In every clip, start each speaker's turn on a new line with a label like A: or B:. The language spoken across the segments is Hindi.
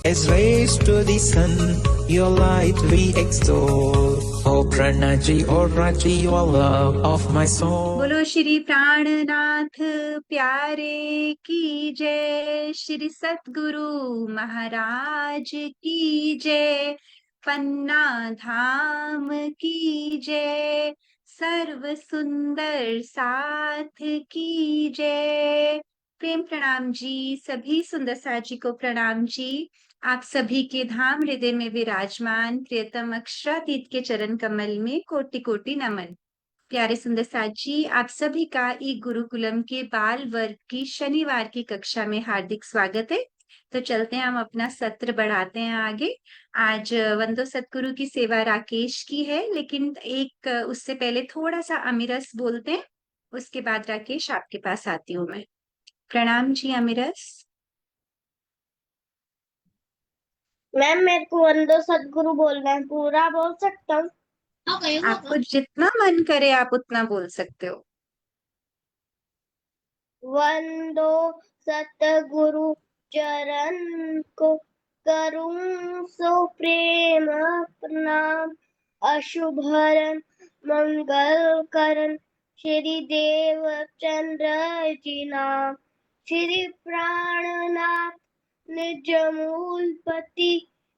A: As rays to the sun, your light we extol. Oh Pranaji, oh Raji, your love of my soul.
B: बोलो श्री प्राणनाथ प्यारे की जय, श्री सतगुरु महाराज की जय, पन्ना धाम की जय, सर्व सुंदर साथ की जय। प्रेम प्रणाम जी, सभी सुंदर साथ जी को प्रणाम जी। आप सभी के धाम हृदय में विराजमान प्रियतम अक्षरातीत के चरण कमल में कोटि कोटि नमन। प्यारे सुंदर साथ जी, आप सभी का ई गुरुकुलम के बाल वर्ग की शनिवार की कक्षा में हार्दिक स्वागत है। तो चलते हैं, हम अपना सत्र बढ़ाते हैं आगे। आज वंदो सतगुरु की सेवा राकेश की है, लेकिन एक उससे पहले थोड़ा सा अमिरस बोलते हैं, उसके बाद राकेश आपके पास आती हूँ मैं। प्रणाम जी अमिरस।
C: मैम मेरे को वंदो सदगुरु बोलना है, पूरा बोल सकता हूँ?
B: आपको जितना मन करे आप उतना बोल सकते हो।
C: वंदो सतगुरु चरण को करूं सो प्रेम प्रणाम। अशुभरन मंगल करन श्री देव चंद्र जी नाम। श्री प्राणनाथ निज मूलपति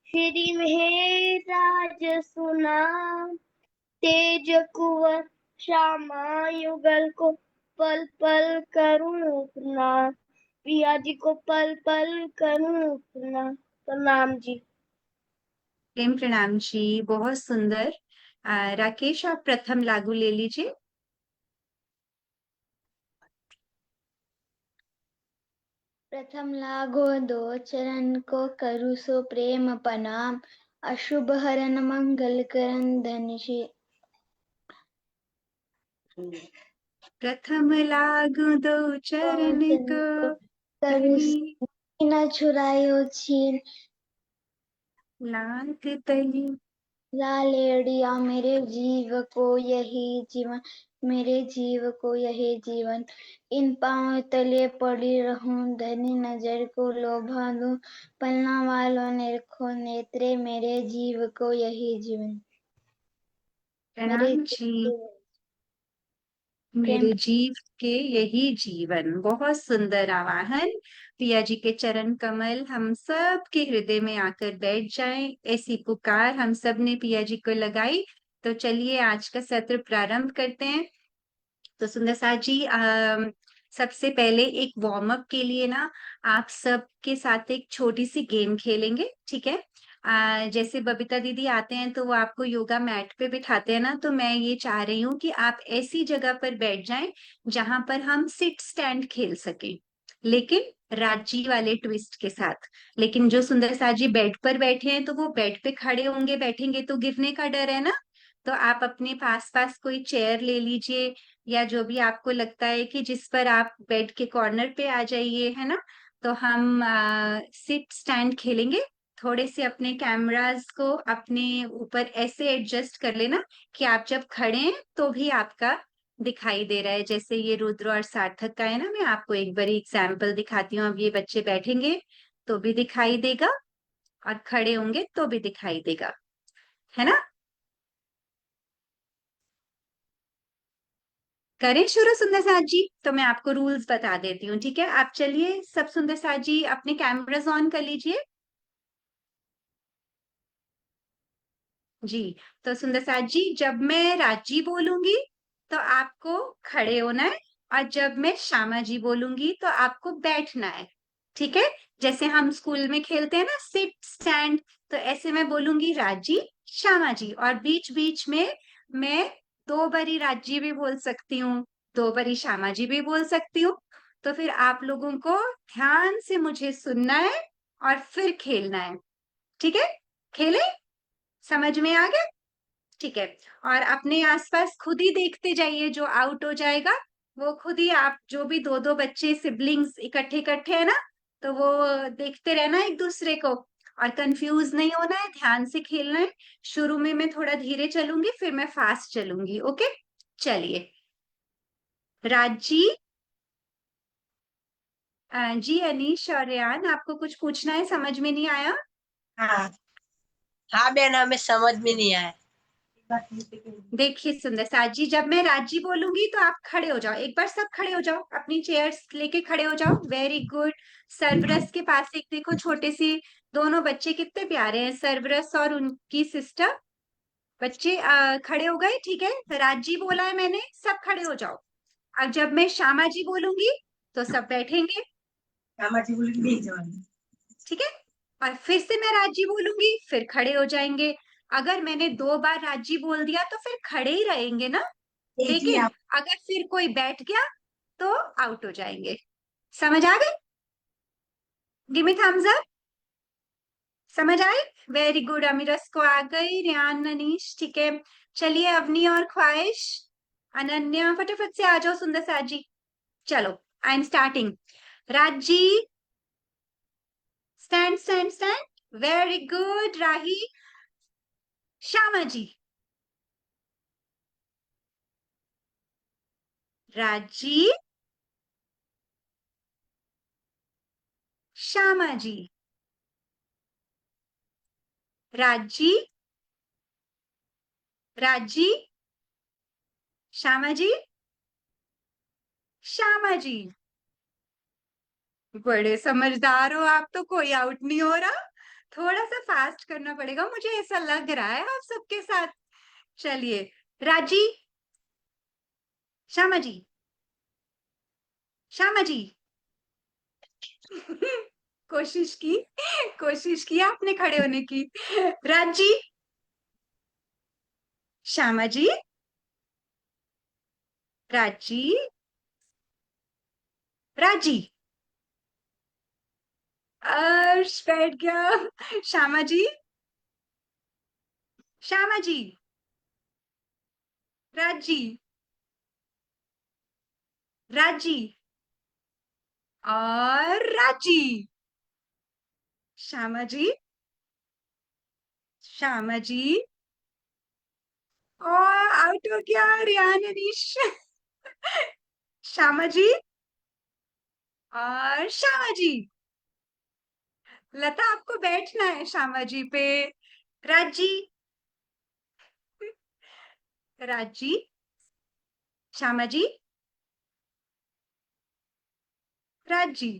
C: श्री महेराज सुनाम। तेज कुंवर श्यामा युगल को पल पल करूं प्रणाम। पिया जी को पल पल करूं प्रणाम। प्रणाम जी।
B: प्रेम प्रणाम जी, बहुत सुंदर। राकेश आप प्रथम लागू ले लीजिए।
D: प्रथम लागो दो चरण को करु सो प्रेम प्रणाम। अशुभ हरन मंगल करन धन श्री।
B: प्रथम लागू दो चरण को
D: करु न छुरायो छीन।
B: लाख तली।
D: लालेड़िया मेरे जीव को यही जीवन। मेरे जीव को यही जीवन। इन पांव तले पड़ी रहूं धनी नजर को लोभा दूं। पलना वालों निरखो नेत्रे मेरे जीव को यही जीवन। मेरे
B: प्रणाम जी।
D: प्रेम
B: मेरे जीव के यही जीवन, बहुत सुंदर आवाहन। पिया जी के चरण कमल हम सब के हृदय में आकर बैठ जाएं, ऐसी पुकार हम सब ने पिया जी को लगाई। तो चलिए आज का सत्र प्रारंभ करते हैं। तो सुंदर साथ जी, सबसे पहले एक वार्म अप के लिए ना आप सब के साथ एक छोटी सी गेम खेलेंगे, ठीक है? जैसे बबीता दीदी आते हैं तो वो आपको योगा मैट पे बिठाते हैं ना, तो मैं ये चाह रही हूँ कि आप ऐसी जगह पर बैठ जाएं जहां पर हम सिट स्टैंड खेल सकें, लेकिन राजी वाले ट्विस्ट के साथ। लेकिन जो सुंदर साथ जी बेड पर बैठे हैं तो वो बेड पे खड़े होंगे, बैठेंगे तो गिरने का डर है ना। तो आप अपने पास पास कोई चेयर ले लीजिए, या जो भी आपको लगता है कि जिस पर आप बेड के कॉर्नर पे आ जाइए, है ना। तो हम सिट स्टैंड खेलेंगे। थोड़े से अपने कैमरास को अपने ऊपर ऐसे एडजस्ट कर लेना कि आप जब खड़े हैं तो भी आपका दिखाई दे रहा है। जैसे ये रुद्र और सार्थक का है ना, मैं आपको एक बारी एग्जाम्पल दिखाती हूँ। अब ये बच्चे बैठेंगे तो भी दिखाई देगा, और खड़े होंगे तो भी दिखाई देगा, है ना। करें शुरू सुंदर साथ जी? तो मैं आपको रूल्स बता देती हूँ, ठीक है? आप चलिए सब सुंदर साथ जी अपने कैमरास ऑन कर लीजिए। जी। तो सुंदर साथ जी, जब मैं राजी बोलूंगी तो आपको खड़े होना है, और जब मैं श्यामा जी बोलूंगी तो आपको बैठना है, ठीक है? जैसे हम स्कूल में खेलते हैं ना सिट स्टैंड, तो ऐसे मैं बोलूंगी राजी श्यामा जी, और बीच बीच में मैं दो बारी राजी भी बोल सकती हूँ, दो बारी श्यामा जी भी बोल सकती हूँ। तो फिर आप लोगों को ध्यान से मुझे सुनना है और फिर खेलना है, ठीक है? खेले? समझ में आ गया? ठीक है। और अपने आसपास खुद ही देखते जाइए, जो आउट हो जाएगा वो खुद ही, आप जो भी दो दो बच्चे सिबलिंग्स इकट्ठे इकट्ठे है ना, तो वो देखते रहना एक दूसरे को, और कंफ्यूज नहीं होना है, ध्यान से खेलना है। शुरू में मैं थोड़ा धीरे चलूंगी, फिर मैं फास्ट चलूंगी, ओके? चलिए। राजी। जी अनीश और रेयान, आपको कुछ पूछना है? समझ में नहीं आया?
E: हाँ हाँ बहन, हमें समझ में नहीं आया।
B: देखिए सुंदर साथ जी, जब मैं राजी बोलूंगी तो आप खड़े हो जाओ, एक बार सब खड़े हो जाओ, अपनी चेयर्स लेके खड़े हो जाओ। Very good. सरबरस के पास एक देखो छोटे से दोनों बच्चे कितने प्यारे हैं, सरबरस और उनकी सिस्टर। बच्चे खड़े हो गए, ठीक है। राजी बोला है मैंने, सब खड़े हो जाओ। अब जब मैं श्यामा जी बोलूंगी तो सब बैठेंगे, ठीक है। और फिर से मैं राजी बोलूंगी, फिर खड़े हो जाएंगे। अगर मैंने 2 बार राजी बोल दिया तो फिर खड़े ही रहेंगे ना, लेकिन अगर फिर कोई बैठ गया तो आउट हो जाएंगे। समझ आ गई? Give me thumbs up. समझ आई? Very good. अमीरस को आ गई, रियान, मनीष, ठीक है। चलिए अवनी और ख्वाहिश, अनन्या, फटाफट से आ जाओ सुंदर साथ जी। चलो, I am starting. Raji, stand stand stand. Very good Rahi. Shyama ji, Raji, Shyama ji, राजी, राजी, श्यामा जी, श्यामा जी। बड़े समझदार हो आप तो, कोई आउट नहीं हो रहा। थोड़ा सा फास्ट करना पड़ेगा, मुझे ऐसा लग रहा है आप सबके साथ। चलिए, राजी, श्यामा जी, श्यामा जी। कोशिश की, कोशिश की आपने खड़े होने की। राजी, श्यामा जी, राजी, राजी। अर्श बैठ गया। श्यामा जी, श्यामा जी, राजी, राजी और राजी। श्यामा जी, श्यामा जी और आउट हो गया रियान अनीश। श्यामा जी और श्यामा जी। लता आपको बैठना है श्यामा जी पे। राजी, राजी, श्यामा जी, राजी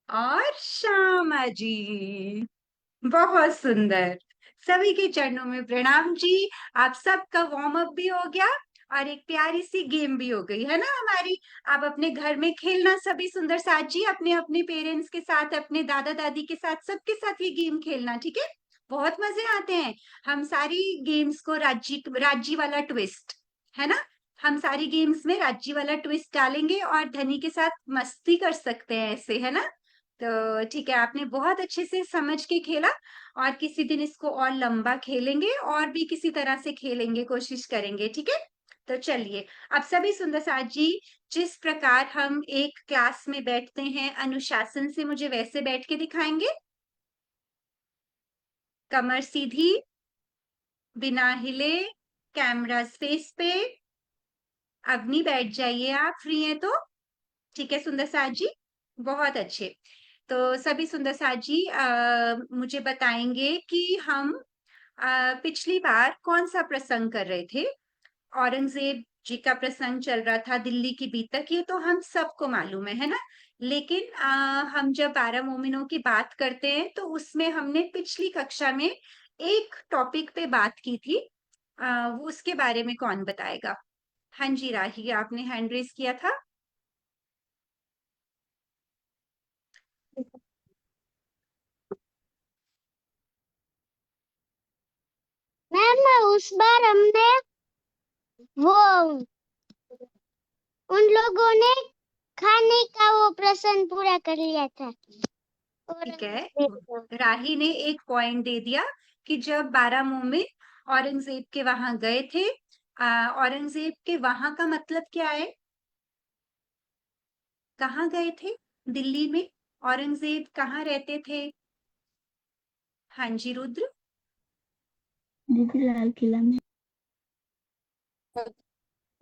B: और श्यामा जी। बहुत सुंदर। सभी के चरणों में प्रणाम जी। आप सबका वार्म अप भी हो गया और एक प्यारी सी गेम भी हो गई है ना हमारी। आप अपने घर में खेलना सभी सुंदर साथ जी, अपने अपने पेरेंट्स के साथ, अपने दादा दादी के साथ, सबके साथ ये गेम खेलना, ठीक है। बहुत मजे आते हैं। हम सारी गेम्स को राज्य राज्य वाला ट्विस्ट, है ना, हम सारी गेम्स में राज्य वाला ट्विस्ट डालेंगे और धनी के साथ मस्ती कर सकते हैं ऐसे, है ना। तो ठीक है, आपने बहुत अच्छे से समझ के खेला। और किसी दिन इसको और लंबा खेलेंगे और भी किसी तरह से खेलेंगे, कोशिश करेंगे, ठीक है। तो चलिए, अब सभी सुंदर साथ जी, जिस प्रकार हम एक क्लास में बैठते हैं अनुशासन से, मुझे वैसे बैठ के दिखाएंगे। कमर सीधी, बिना हिले, कैमरा स्पेस पे। अवनी बैठ जाइए, आप फ्री हैं तो, ठीक है सुंदर साथ जी। बहुत अच्छे। तो सभी सुंदर साथ जी मुझे बताएंगे कि हम पिछली बार कौन सा प्रसंग कर रहे थे। औरंगजेब जी का प्रसंग चल रहा था, दिल्ली की बीतक, ये तो हम सबको मालूम है ना। लेकिन हम जब 12 मोमिनों की बात करते हैं तो उसमें हमने पिछली कक्षा में एक टॉपिक पे बात की थी। वो उसके बारे में कौन बताएगा? हाँ जी राही, आपने हैंड रेस किया था।
C: मैम उस बार हमने वो उन लोगों ने खाने का वो प्रश्न पूरा कर लिया था।
B: ठीक है, राही ने एक पॉइंट दे दिया कि जब 12 मोमिन औरंगजेब के वहां गए थे, औरंगजेब के वहां का मतलब क्या है? कहाँ गए थे दिल्ली में? औरंगजेब कहाँ रहते थे? हाँ जी रुद्र।
D: दीदी लाल किला में।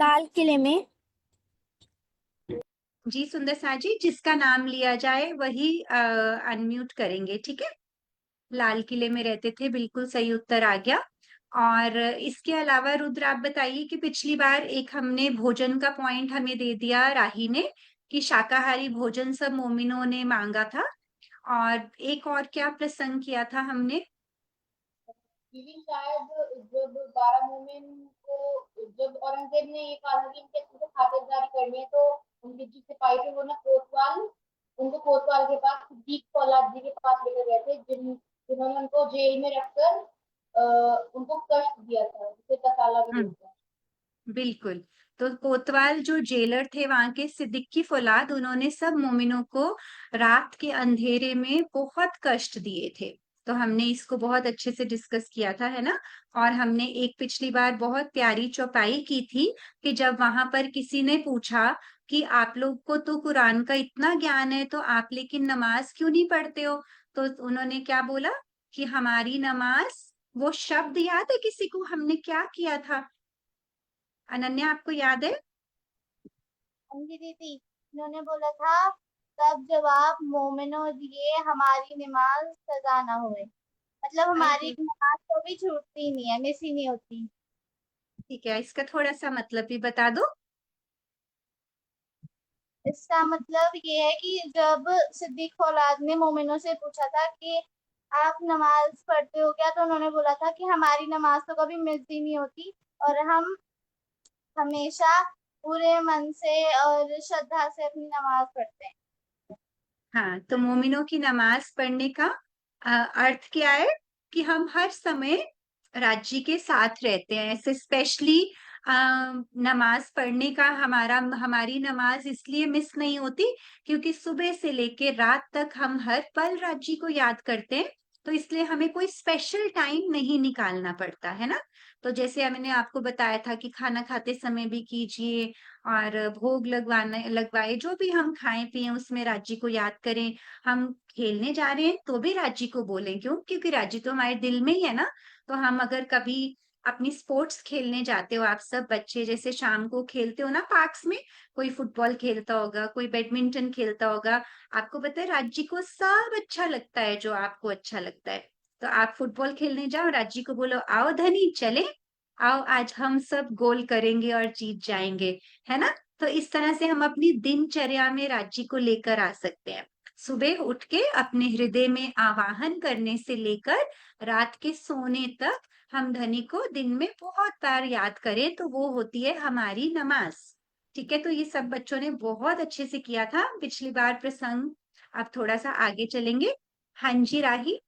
F: लाल किले में।
B: जी सुंदर सा जी, जिसका नाम लिया जाए वही अनम्यूट करेंगे, ठीक है। लाल किले में रहते थे, बिल्कुल सही उत्तर आ गया। और इसके अलावा रुद्र आप बताइए कि पिछली बार एक हमने भोजन का पॉइंट हमें दे दिया राही ने कि शाकाहारी भोजन सब मोमिनों ने मांगा था, और एक और क्या प्रसंग किया था हमने?
F: दीदी शायद जब 12 मोमिन को, जब औरंगजेब ने ये कहा था कि इनके इनको खातिरदारी करनी है, तो उनके जो सिपाही थे वो ना कोतवाल, उनको कोतवाल के पास सिद्दीक फौलाद जी के पास लेकर गए थे, जिन्होंने उनको जेल में रखकर उनको कष्ट दिया था, जिसे तसाला भी बोलते हैं।
B: बिल्कुल। तो कोतवाल जो जेलर थे वहां के, सिद्दीकी फौलाद, उन्होंने सब मोमिनों को रात के अंधेरे में बहुत कष्ट दिए थे। तो हमने इसको बहुत अच्छे से डिस्कस किया था, है ना। और हमने एक पिछली बार बहुत प्यारी चौपाई की थी कि जब वहां पर किसी ने पूछा कि आप लोग को तो कुरान का इतना ज्ञान है, तो आप लेकिन नमाज क्यों नहीं पढ़ते हो? तो उन्होंने क्या बोला कि हमारी नमाज, वो शब्द याद है किसी को हमने क्या किया था? अनन्या, आपको याद है?
D: हाँ जी दीदी, उन्होंने बोला था तब जब आप मोमिनो दिए हमारी नमाज सजा ना हुए, मतलब हमारी
B: अरे
D: नमाज तो भी छूटती नहीं है, मिस ही नहीं होती।
B: ठीक है, इसका थोड़ा सा मतलब भी बता दो।
D: इसका मतलब ये है कि जब सिद्दीक फौलाद ने मोमिनों से पूछा था कि आप नमाज पढ़ते हो क्या, तो उन्होंने बोला था कि हमारी नमाज तो कभी मिस ही नहीं होती, और हम हमेशा पूरे मन से और श्रद्धा से अपनी नमाज पढ़ते हैं।
B: हाँ, तो मोमिनों की नमाज पढ़ने का अर्थ क्या है कि हम हर समय राज्य के साथ रहते हैं। ऐसे स्पेशली नमाज पढ़ने का, हमारी नमाज इसलिए मिस नहीं होती क्योंकि सुबह से लेके रात तक हम हर पल राज्य को याद करते हैं। तो इसलिए हमें कोई स्पेशल टाइम नहीं निकालना पड़ता है ना। तो जैसे मैंने आपको बताया था कि खाना खाते समय भी कीजिए, और भोग लगवाए, जो भी हम खाएं पिए उसमें राज्य को याद करें। हम खेलने जा रहे हैं तो भी राज्य को बोलें, क्यों? क्योंकि राज्य तो हमारे दिल में ही है ना। तो हम अगर कभी अपनी स्पोर्ट्स खेलने जाते हो, आप सब बच्चे जैसे शाम को खेलते हो ना पार्क्स में, कोई फुटबॉल खेलता होगा, कोई बैडमिंटन खेलता होगा, आपको पता है राज्य को सब अच्छा लगता है जो आपको अच्छा लगता है। तो आप फुटबॉल खेलने जाओ, राज्य को बोलो आओ धनी चले, आओ आज हम सब गोल करेंगे और जीत जाएंगे, है ना। तो इस तरह से हम अपनी दिनचर्या में राज्य को लेकर आ सकते हैं। सुबह उठ के अपने हृदय में आवाहन करने से लेकर रात के सोने तक हम धनी को दिन में बहुत बार याद करें, तो वो होती है हमारी नमाज। ठीक है, तो ये सब बच्चों ने बहुत अच्छे से किया था पिछली बार प्रसंग। अब थोड़ा सा आगे चलेंगे। हाँ जी राही।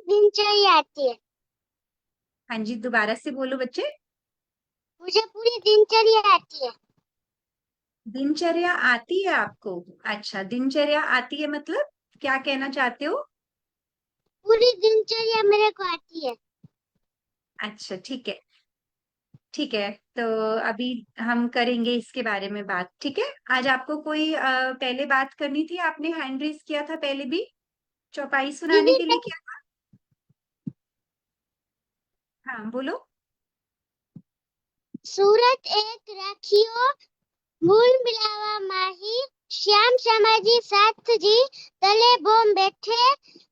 C: दिनचर्या आती है।
B: हाँ जी, दोबारा से बोलो बच्चे।
C: मुझे पूरी दिनचर्या आती है।
B: दिनचर्या आती है आपको? अच्छा, दिनचर्या आती है मतलब क्या कहना चाहते हो?
C: पूरी दिनचर्या मेरे को आती है।
B: अच्छा ठीक है, ठीक है। तो अभी हम करेंगे इसके बारे में बात, ठीक है। आज आपको कोई पहले बात करनी थी, आपने हैंड रेज किया था पहले भी, चौपाई सुनाने
C: दीदी
B: के लिए किया था। हाँ बोलो।
C: सूरत एक राखियो मूल मिलावा माही श्याम समाजी साथ जी तले बोम बैठे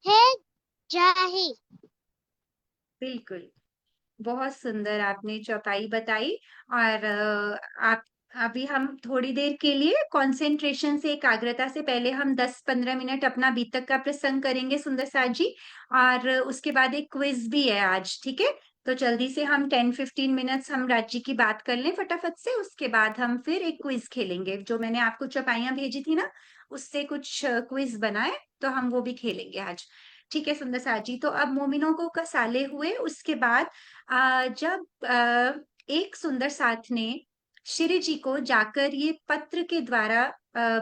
C: है जाही।
B: बिल्कुल, बहुत सुंदर आपने चौपाई बताई। और आप अभी हम थोड़ी देर के लिए कंसंट्रेशन से, एकाग्रता से, पहले हम 10-15 मिनट अपना बीतक का प्रसंग करेंगे सुंदर साथ जी, और उसके बाद एक क्विज भी है आज, ठीक है। तो जल्दी से हम 10-15 मिनट्स हम राज्य की बात कर लें फटाफट से, उसके बाद हम फिर एक क्विज खेलेंगे। जो मैंने आपको चौपाइयां भेजी थी ना, उससे कुछ क्विज बनाए, तो हम वो भी खेलेंगे आज। ठीक है सुंदर साथ जी, तो अब मोमिनों को कसाले हुए उसके बाद जब एक सुंदर साथ ने श्री जी को जाकर ये पत्र के द्वारा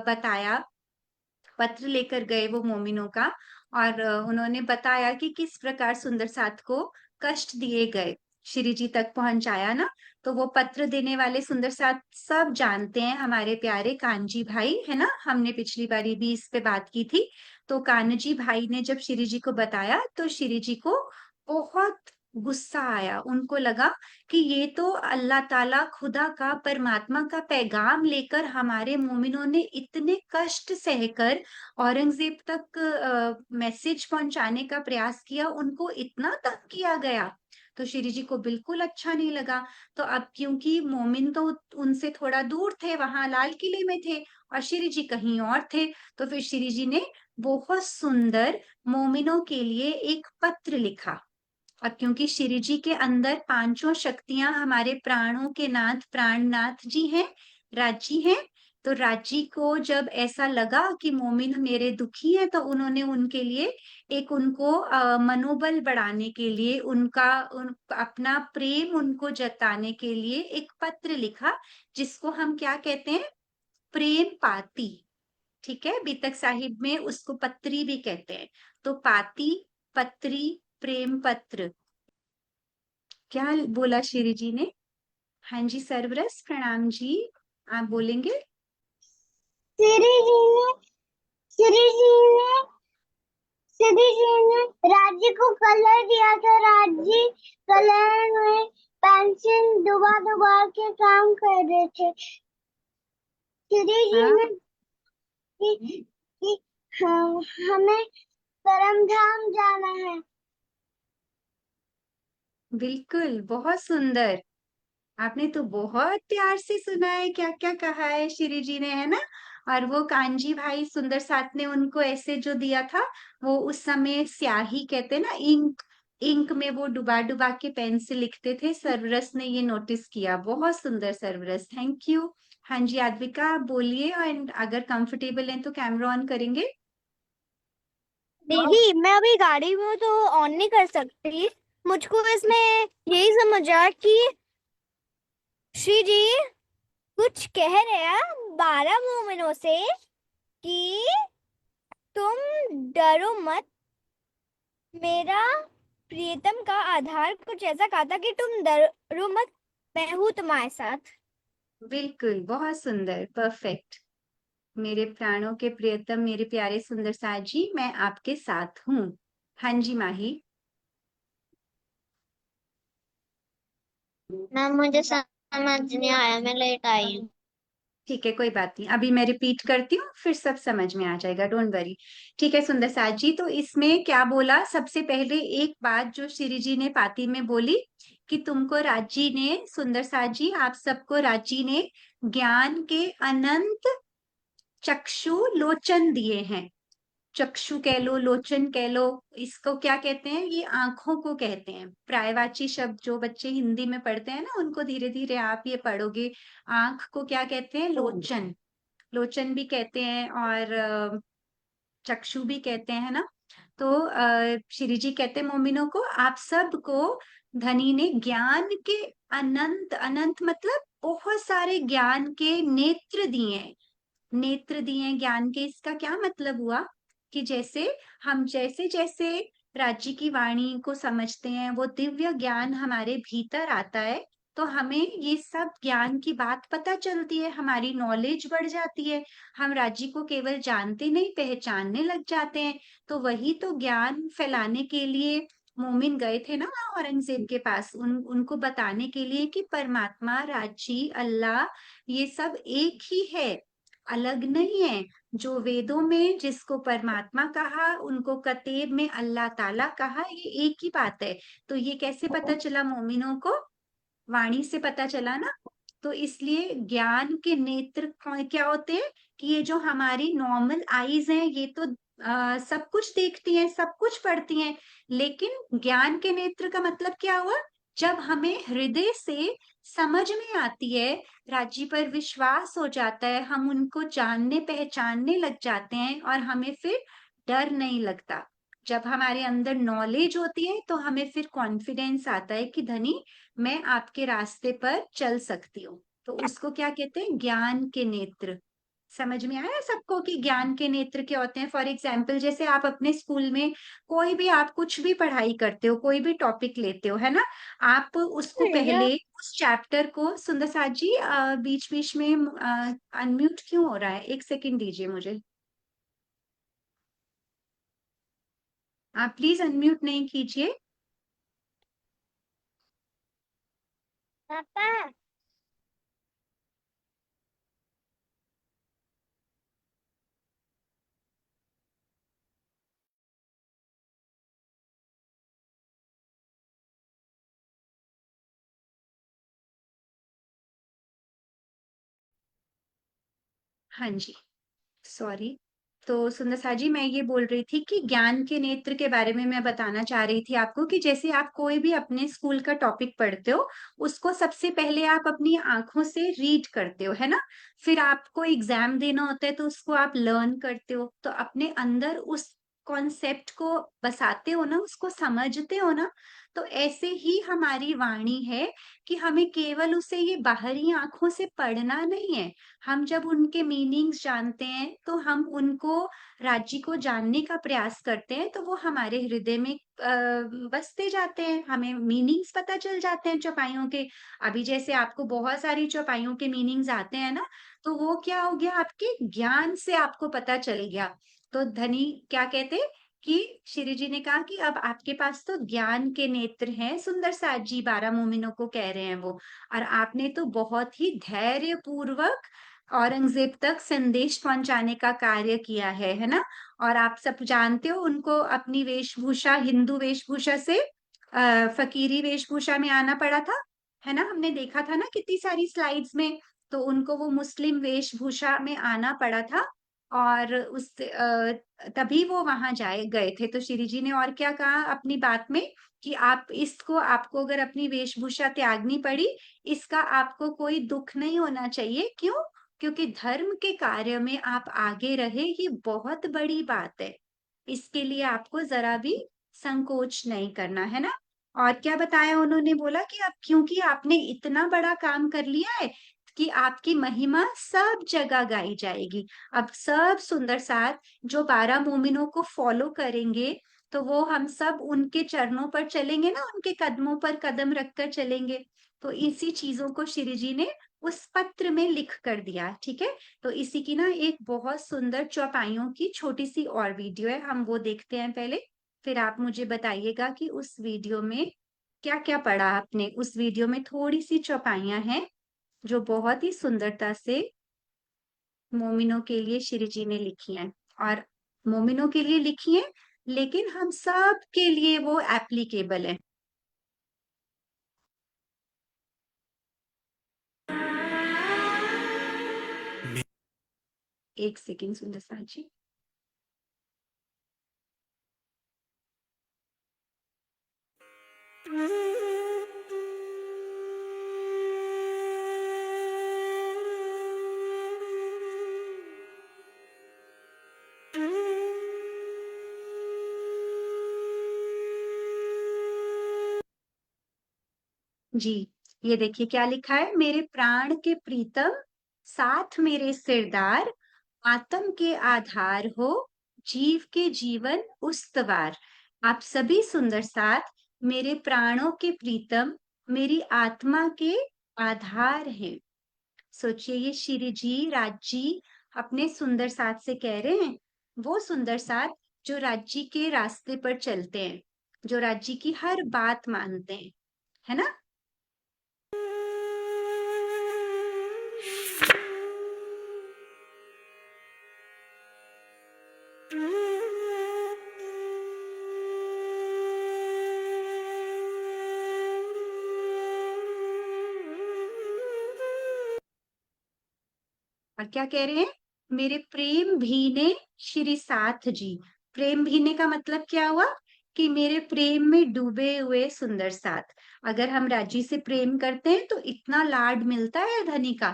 B: बताया, पत्र लेकर गए वो मोमिनों का, और उन्होंने बताया कि किस प्रकार सुंदर साथ को कष्ट दिए गए, श्री जी तक पहुंचाया ना। तो वो पत्र देने वाले सुंदर साथ सब जानते हैं, हमारे प्यारे कानजी भाई, है ना। हमने पिछली बारी भी इस पे बात की थी। तो कान्जी भाई ने जब श्री जी को बताया तो श्री जी को बहुत गुस्सा आया, उनको लगा कि ये तो अल्लाह ताला खुदा का परमात्मा का पैगाम लेकर हमारे मोमिनों ने इतने कष्ट सहकर औरंगजेब तक मैसेज पहुंचाने का प्रयास किया, उनको इतना तंग किया गया। तो श्री जी को बिल्कुल अच्छा नहीं लगा। तो अब क्योंकि मोमिन तो उनसे थोड़ा दूर थे, वहां लाल किले में थे और श्री जी कहीं और थे, तो फिर श्री जी ने बहुत सुंदर मोमिनों के लिए एक पत्र लिखा। और क्योंकि श्री जी के अंदर पांचों शक्तियां हमारे प्राणों के नाथ प्राणनाथ जी हैं, राजी हैं, तो राजी को जब ऐसा लगा कि मोमिन मेरे दुखी हैं, तो उन्होंने उनके लिए एक उनको मनोबल बढ़ाने के लिए अपना प्रेम उनको जताने के लिए एक पत्र लिखा, जिसको हम क्या कहते हैं, प्रेम पाती। ठीक है, बीतक साहिब में उसको पत्री भी कहते हैं। तो पाती, पत्री, प्रेम पत्र। क्या बोला श्री जी ने? हाँ जी, सरवरस प्रणाम जी, आप बोलेंगे?
C: श्री जी ने श्री जी ने श्री जी ने राज्य को कलर दिया था। राज्य कलर में पेंसिल डुबा डुबा के काम कर रहे थे। श्री जी
B: हाँ,
C: ने कि हमें परमधाम जाना है।
B: बिल्कुल, बहुत सुंदर। आपने तो बहुत प्यार से सुना है, क्या क्या कहा है श्री जी ने, है ना। और वो कांजी भाई सुंदर साथ ने उनको ऐसे जो दिया था, वो उस समय स्याही कहते हैं ना, इंक, इंक में वो डुबा डुबा के पेन से लिखते थे। सरवरस ने ये नोटिस किया, बहुत सुंदर सरवरस, थैंक यू। हाँ जी आद्विका, आप बोलिए, एंड अगर कंफर्टेबल है तो कैमरा ऑन करेंगे।
G: दीदी मैं अभी गाड़ी में हूँ तो ऑन नहीं कर सकती। मुझको इसमें यही समझ आया कि श्री जी कुछ कह रहे हैं 12 मोमिनों से कि तुम डरो मत। मेरा प्रियतम का आधार कुछ ऐसा कहा था कि तुम डरो मत, मैं हूँ तुम्हारे साथ।
B: बिल्कुल, बहुत सुंदर, परफेक्ट। मेरे प्राणों के प्रियतम, मेरे प्यारे सुंदर साथ जी, मैं आपके साथ हूँ। हाँ जी माही।
C: मैम मुझे समझ नहीं आया, मैं लेट आई हूँ।
B: ठीक है, कोई बात नहीं, अभी मैं रिपीट करती हूँ, फिर सब समझ में आ जाएगा, डोंट वरी। ठीक है सुंदर साथ जी, तो इसमें क्या बोला, सबसे पहले एक बात जो श्री जी ने पाती में बोली कि तुमको राजी ने, सुंदर साथ जी आप सबको राजी ने ज्ञान के अनंत चक्षु लोचन दिए हैं। चक्षु कह लो, लोचन कह लो, इसको क्या कहते हैं, ये आंखों को कहते हैं। प्रायवाची शब्द जो बच्चे हिंदी में पढ़ते हैं ना, उनको धीरे धीरे आप ये पढ़ोगे। आंख को क्या कहते हैं, लोचन, लोचन भी कहते हैं, और चक्षु भी कहते हैं ना। तो श्री जी कहते हैं मोमिनों को, आप सबको धनी ने ज्ञान के अनंत, अनंत मतलब बहुत सारे ज्ञान के नेत्र दिए हैं। नेत्र दिए ज्ञान के, इसका क्या मतलब हुआ कि जैसे हम जैसे जैसे राज्य की वाणी को समझते हैं, वो दिव्य ज्ञान हमारे भीतर आता है, तो हमें ये सब ज्ञान की बात पता चलती है, हमारी नॉलेज बढ़ जाती है। हम राज्य को केवल जानते नहीं, पहचानने लग जाते हैं। तो वही तो ज्ञान फैलाने के लिए मोमिन गए थे ना वहाँ औरंगजेब के पास, उनको बताने के लिए कि परमात्मा, राज्य, अल्लाह, ये सब एक ही है, अलग नहीं है। जो वेदों में जिसको परमात्मा कहा, उनको कतेब में अल्लाह ताला कहा, ये एक ही बात है। तो ये कैसे पता चला मोमिनों को, वाणी से पता चला ना। तो इसलिए ज्ञान के नेत्र क्या होते हैं कि ये जो हमारी नॉर्मल आईज हैं, ये तो सब कुछ देखती हैं, सब कुछ पढ़ती हैं, लेकिन ज्ञान के नेत्र का मतलब क्या हुआ, जब हमें हृदय से समझ में आती है, राज्य पर विश्वास हो जाता है, हम उनको जानने पहचानने लग जाते हैं, और हमें फिर डर नहीं लगता। जब हमारे अंदर नॉलेज होती है, तो हमें फिर कॉन्फिडेंस आता है कि धनी, मैं आपके रास्ते पर चल सकती हूँ। तो उसको क्या कहते हैं, ज्ञान के नेत्र। समझ में आया सबको कि ज्ञान के नेत्र क्या होते हैं? फॉर एग्जाम्पल, जैसे आप अपने स्कूल में कोई भी, आप कुछ भी पढ़ाई करते हो, कोई भी टॉपिक लेते हो, है ना, आप उसको पहले उस चैप्टर को, सुंदर साथ जी बीच बीच में अनम्यूट क्यों हो रहा है, एक सेकंड दीजिए मुझे, आप प्लीज अनम्यूट नहीं कीजिए।
G: पापा
B: हाँ जी, सॉरी। तो सुंदर सा जी, मैं ये बोल रही थी कि ज्ञान के नेत्र के बारे में मैं बताना चाह रही थी आपको कि जैसे आप कोई भी अपने स्कूल का टॉपिक पढ़ते हो, उसको सबसे पहले आप अपनी आंखों से रीड करते हो, है ना? फिर आपको एग्जाम देना होता है तो उसको आप लर्न करते हो, तो अपने अंदर उस कॉन्सेप्ट को बसाते हो ना, उसको समझते हो ना। तो ऐसे ही हमारी वाणी है कि हमें केवल उसे ये बाहरी आंखों से पढ़ना नहीं है। हम जब उनके मीनिंग्स जानते हैं तो हम उनको राज्य को जानने का प्रयास करते हैं, तो वो हमारे हृदय में बसते जाते हैं, हमें मीनिंग्स पता चल जाते हैं चौपाइयों के। अभी जैसे आपको बहुत सारी चौपाइयों के मीनिंग्स आते हैं ना, तो वो क्या हो गया, आपके ज्ञान से आपको पता चल गया। तो धनी क्या कहते कि श्री जी ने कहा कि अब आपके पास तो ज्ञान के नेत्र हैं, सुंदर साथ जी 12 मोमिनों को कह रहे हैं वो। और आपने तो बहुत ही धैर्य पूर्वक औरंगजेब तक संदेश पहुंचाने का कार्य किया है ना? और आप सब जानते हो उनको अपनी वेशभूषा, हिंदू वेशभूषा से फकीरी वेशभूषा में आना पड़ा था, है ना? हमने देखा था ना कितनी सारी स्लाइड्स में। तो उनको वो मुस्लिम वेशभूषा में आना पड़ा था, और तभी वो वहां जाए गए थे। तो श्री जी ने और क्या कहा अपनी बात में कि आप इसको, आपको अगर अपनी वेशभूषा त्यागनी पड़ी, इसका आपको कोई दुख नहीं होना चाहिए। क्यों? क्योंकि धर्म के कार्य में आप आगे रहे, ये बहुत बड़ी बात है। इसके लिए आपको जरा भी संकोच नहीं करना, है ना? और क्या बताया उन्होंने? बोला कि अब क्योंकि आपने इतना बड़ा काम कर लिया है कि आपकी महिमा सब जगह गाई जाएगी। अब सब सुंदर साथ जो 12 मोमिनों को फॉलो करेंगे, तो वो हम सब उनके चरणों पर चलेंगे ना, उनके कदमों पर कदम रखकर चलेंगे। तो इसी चीजों को श्री जी ने उस पत्र में लिख कर दिया, ठीक है? तो इसी की ना एक बहुत सुंदर चौपाइयों की छोटी सी और वीडियो है, हम वो देखते हैं पहले। फिर आप मुझे बताइएगा कि उस वीडियो में क्या क्या पढ़ा आपने। उस वीडियो में थोड़ी सी चौपाइयां हैं जो बहुत ही सुंदरता से मोमिनों के लिए श्री जी ने लिखी हैं। और मोमिनों के लिए लिखी हैं, लेकिन हम सब के लिए वो एप्लीकेबल है। एक सेकेंड सुंदर सा जी। जी, ये देखिए क्या लिखा है। मेरे प्राण के प्रीतम, साथ मेरे सिरदार, आत्म के आधार हो, जीव के जीवन उस्तवार। आप सभी सुंदर साथ मेरे प्राणों के प्रीतम, मेरी आत्मा के आधार हैं। सोचिए, ये श्री जी, राज जी अपने सुंदर साथ से कह रहे हैं, वो सुंदर साथ जो राज जी के रास्ते पर चलते हैं, जो राज जी की हर बात मानते हैं, है ना? और क्या कह रहे हैं? मेरे प्रेम भीने श्री साथ जी। प्रेम भीने का मतलब क्या हुआ? कि मेरे प्रेम में डूबे हुए सुंदर साथ। अगर हम राजी से प्रेम करते हैं तो इतना लाड मिलता है धनी का।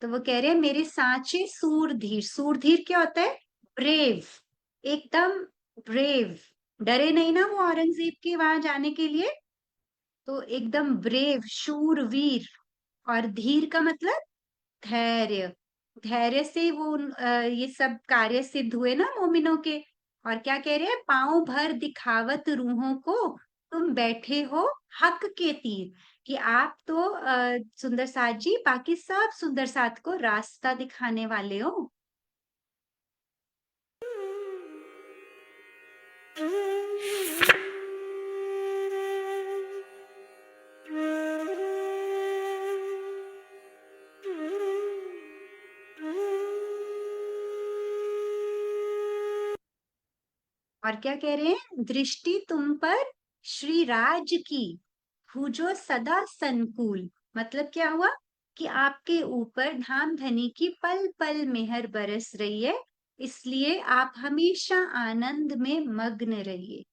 B: तो वो कह रहे हैं मेरे सांचे सूरधीर। सूरधीर क्या होता है? ब्रेव, एकदम ब्रेव। डरे नहीं ना वो औरंगजेब के वहां जाने के लिए। तो एकदम ब्रेव, शूरवीर। और धीर का मतलब धैर्य। धैर्य से वो ये सब कार्य सिद्ध हुए ना मोमिनों के। और क्या कह रहे हैं? पांव भर दिखावत रूहों को, तुम बैठे हो हक के तीर। कि आप तो सुंदर साथ जी बाकी सब सुंदर साथ को रास्ता दिखाने वाले हो। और क्या कह रहे हैं, दृष्टि तुम पर श्री राज की, भुजो सदा संकुल। मतलब क्या हुआ कि आपके ऊपर धाम धनी की पल पल मेहर बरस रही है, इसलिए आप हमेशा आनंद में मग्न रहिए।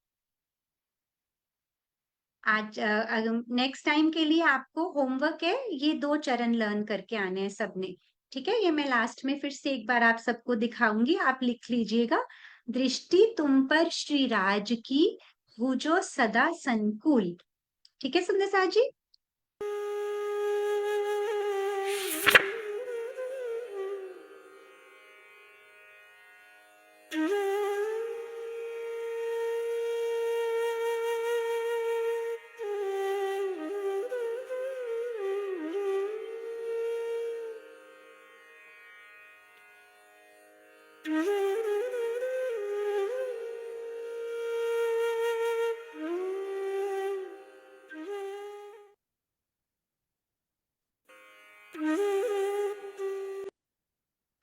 B: आज नेक्स्ट टाइम के लिए आपको होमवर्क है, ये 2 चरण लर्न करके आने हैं सबने। ठीक है, ये मैं लास्ट में फिर से एक बार आप सबको दिखाऊंगी, आप लिख लीजिएगा। दृष्टि तुम पर श्री राज की, भुजो सदा संकुल। ठीक है सुंदर साज जी।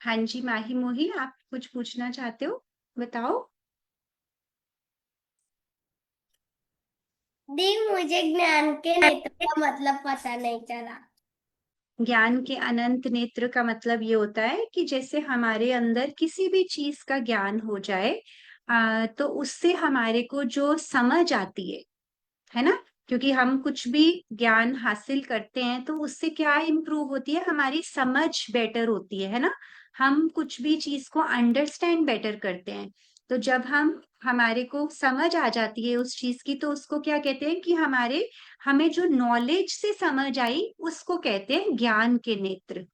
B: हाँ जी माही मोही, आप कुछ पूछना चाहते हो, बताओ।
G: दी, मुझे ज्ञान के नेत्र का मतलब पता नहीं चला।
B: ज्ञान के अनंत नेत्र का मतलब ये होता है कि जैसे हमारे अंदर किसी भी चीज का ज्ञान हो जाए, तो उससे हमारे को जो समझ आती है ना, क्योंकि हम कुछ भी ज्ञान हासिल करते हैं तो उससे क्या इम्प्रूव होती है, हमारी समझ बेटर होती है ना। हम कुछ भी चीज को अंडरस्टैंड बेटर करते हैं। तो जब हमारे को समझ आ जाती है उस चीज की, तो उसको क्या कहते हैं कि हमें जो नॉलेज से समझ आई उसको कहते हैं ज्ञान के नेत्र,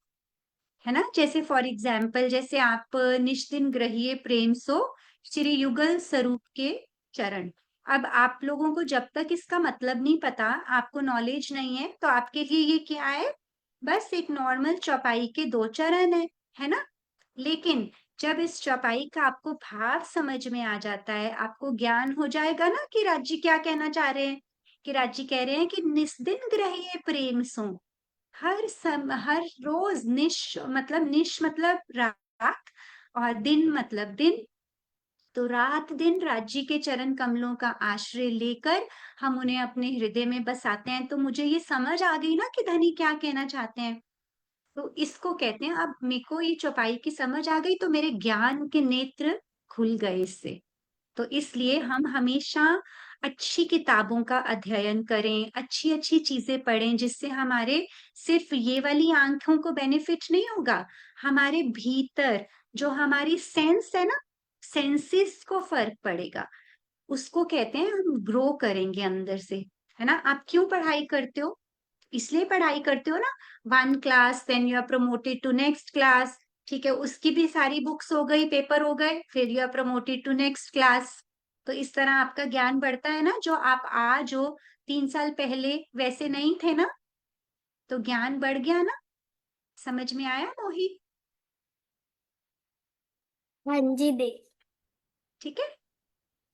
B: है ना। जैसे फॉर एग्जाम्पल, जैसे आप निश्चिन ग्रहिए प्रेम सो श्री युगल स्वरूप के चरण। अब आप लोगों को जब तक इसका मतलब नहीं पता, आपको नॉलेज नहीं है, तो आपके लिए ये क्या है, बस एक नॉर्मल चौपाई के 2 चरण है ना। लेकिन जब इस चौपाई का आपको भाव समझ में आ जाता है, आपको ज्ञान हो जाएगा ना कि राजी क्या कहना चाह रहे हैं, कि राजी कह रहे हैं कि निस्दिन ग्रहिए प्रेम सो, हर रोज निश मतलब रात, और दिन मतलब दिन। तो रात दिन राज्य के चरण कमलों का आश्रय लेकर हम उन्हें अपने हृदय में बसाते हैं। तो मुझे ये समझ आ गई ना कि धनी क्या कहना चाहते हैं। तो इसको कहते हैं, अब मेरे को ये चौपाई की समझ आ गई तो मेरे ज्ञान के नेत्र खुल गए इससे। तो इसलिए हम हमेशा अच्छी किताबों का अध्ययन करें, अच्छी अच्छी चीजें पढ़ें, जिससे हमारे सिर्फ ये वाली आंखों को बेनिफिट नहीं होगा, हमारे भीतर जो हमारी सेंस है ना, सेंसेस को फर्क पड़ेगा। उसको कहते हैं हम ग्रो करेंगे अंदर से, है ना। आप क्यों पढ़ाई करते हो, इसलिए पढ़ाई करते हो ना। 1 class, then you are promoted to next class. ठीक है, उसकी भी सारी बुक्स हो गई, पेपर हो गए, फिर you are promoted to next class. तो इस तरह आपका ज्ञान बढ़ता है ना। जो आप आज हो, 3 साल पहले वैसे नहीं थे ना, तो ज्ञान बढ़ गया ना। समझ में आया मोही?
G: हाँ जी दी।
B: ठीक है,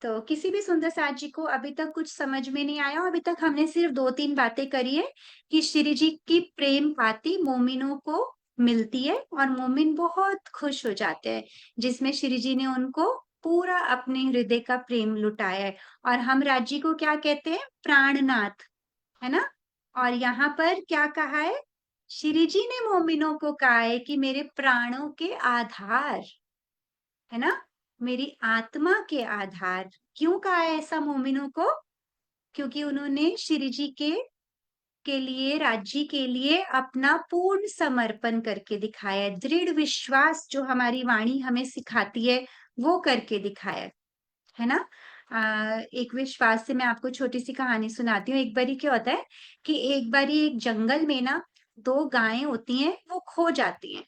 B: तो किसी भी सुंदर साज जी को अभी तक कुछ समझ में नहीं आया, अभी तक हमने सिर्फ 2-3 बातें करी है कि श्री जी की प्रेम पाती मोमिनों को मिलती है और मोमिन बहुत खुश हो जाते हैं, जिसमें श्री जी ने उनको पूरा अपने हृदय का प्रेम लुटाया है। और हम राज्य को क्या कहते हैं, प्राणनाथ, है ना। और यहाँ पर क्या कहा है, श्री जी ने मोमिनों को कहा है कि मेरे प्राणों के आधार, है ना, मेरी आत्मा के आधार। क्यों कहा है ऐसा मोमिनों को, क्योंकि उन्होंने श्री जी के लिए, राज्य के लिए अपना पूर्ण समर्पण करके दिखाया है। दृढ़ विश्वास जो हमारी वाणी हमें सिखाती है वो करके दिखाया है ना। एक विश्वास से मैं आपको छोटी सी कहानी सुनाती हूँ। एक बारी क्या होता है कि एक बारी एक जंगल में ना 2 गायें होती हैं, वो खो जाती हैं।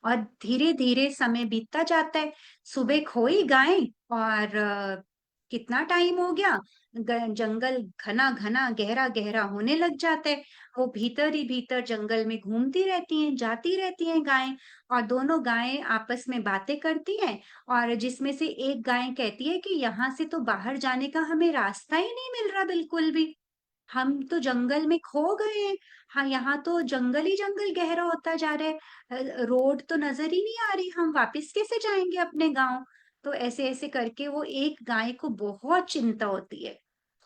B: और धीरे धीरे समय बीतता जाता है, सुबह खोई गाय, और कितना टाइम हो गया, जंगल घना घना गहरा गहरा होने लग जाता है। वो भीतर ही भीतर जंगल में घूमती रहती हैं, जाती रहती हैं गायें, और दोनों गायें आपस में बातें करती हैं। और जिसमें से एक गाय कहती है कि यहाँ से तो बाहर जाने का हमें रास्ता ही नहीं मिल रहा बिल्कुल भी, हम तो जंगल में खो गए हैं। हाँ, यहाँ तो जंगल ही जंगल गहरा होता जा रहा है, रोड तो नजर ही नहीं आ रही, हम वापस कैसे जाएंगे अपने गांव। तो ऐसे ऐसे करके वो एक गाय को बहुत चिंता होती है,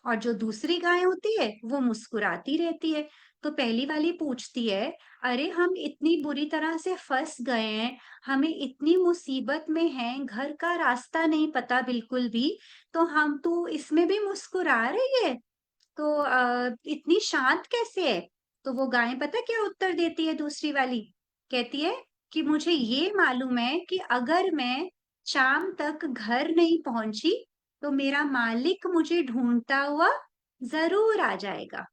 B: और जो दूसरी गाय होती है वो मुस्कुराती रहती है। तो पहली वाली पूछती है, अरे हम इतनी बुरी तरह से फंस गए हैं, हमें इतनी मुसीबत में हैं, घर का रास्ता नहीं पता बिल्कुल भी, तो हम तो इसमें भी मुस्कुरा रही है, तो इतनी शांत कैसे है? तो वो गाय पता क्या उत्तर देती है दूसरी वाली? कहती है कि मुझे ये मालूम है कि अगर मैं शाम तक घर नहीं पहुंची तो मेरा मालिक मुझे ढूंढता हुआ जरूर आ जाएगा।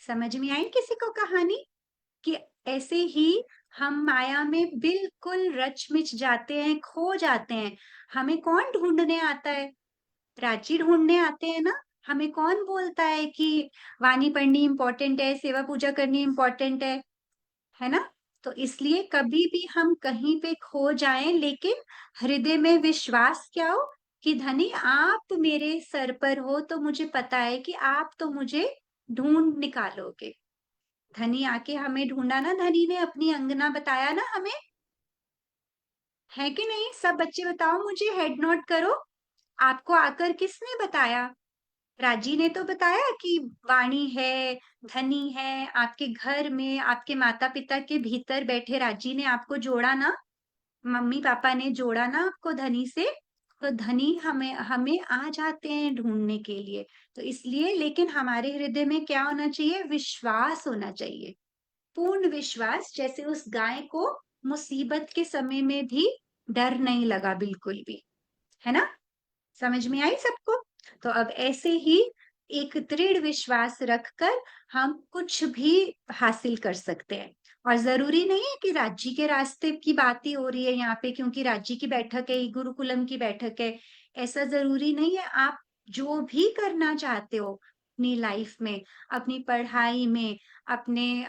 B: समझ में आई किसी को कहानी? कि ऐसे ही हम माया में बिल्कुल रच मिच जाते हैं, खो जाते हैं। हमें कौन ढूंढने आता है? प्राची ढूंढने आते हैं ना। हमें कौन बोलता है कि वाणी पढ़नी इंपॉर्टेंट है, सेवा पूजा करनी इंपॉर्टेंट है ना? तो इसलिए कभी भी हम कहीं पे खो जाएं, लेकिन हृदय में विश्वास क्या हो कि धनी आप मेरे सर पर हो, तो मुझे पता है कि आप तो मुझे ढूंढ निकालोगे। धनी आके हमें ढूंढा ना, धनी ने अपनी अंगना बताया ना हमें, है कि नहीं? सब बच्चे बताओ मुझे, हेड नोट करो। आपको आकर किसने बताया? राजी ने तो बताया कि वाणी है, धनी है, आपके घर में आपके माता पिता के भीतर बैठे राजी ने आपको जोड़ा ना, मम्मी पापा ने जोड़ा ना आपको धनी से। तो धनी हमें हमें आ जाते हैं ढूंढने के लिए। तो इसलिए, लेकिन हमारे हृदय में क्या होना चाहिए? विश्वास होना चाहिए, पूर्ण विश्वास। जैसे उस गाय को मुसीबत के समय में भी डर नहीं लगा बिल्कुल भी, है ना? समझ में आई सबको? तो अब ऐसे ही एक दृढ़ विश्वास रखकर हम कुछ भी हासिल कर सकते हैं। और जरूरी नहीं है कि राज्य के रास्ते की बात ही हो रही है यहाँ पे, क्योंकि राज्य की बैठक है, गुरुकुलम की बैठक है, ऐसा जरूरी नहीं है। आप जो भी करना चाहते हो अपनी लाइफ में, अपनी पढ़ाई में, अपने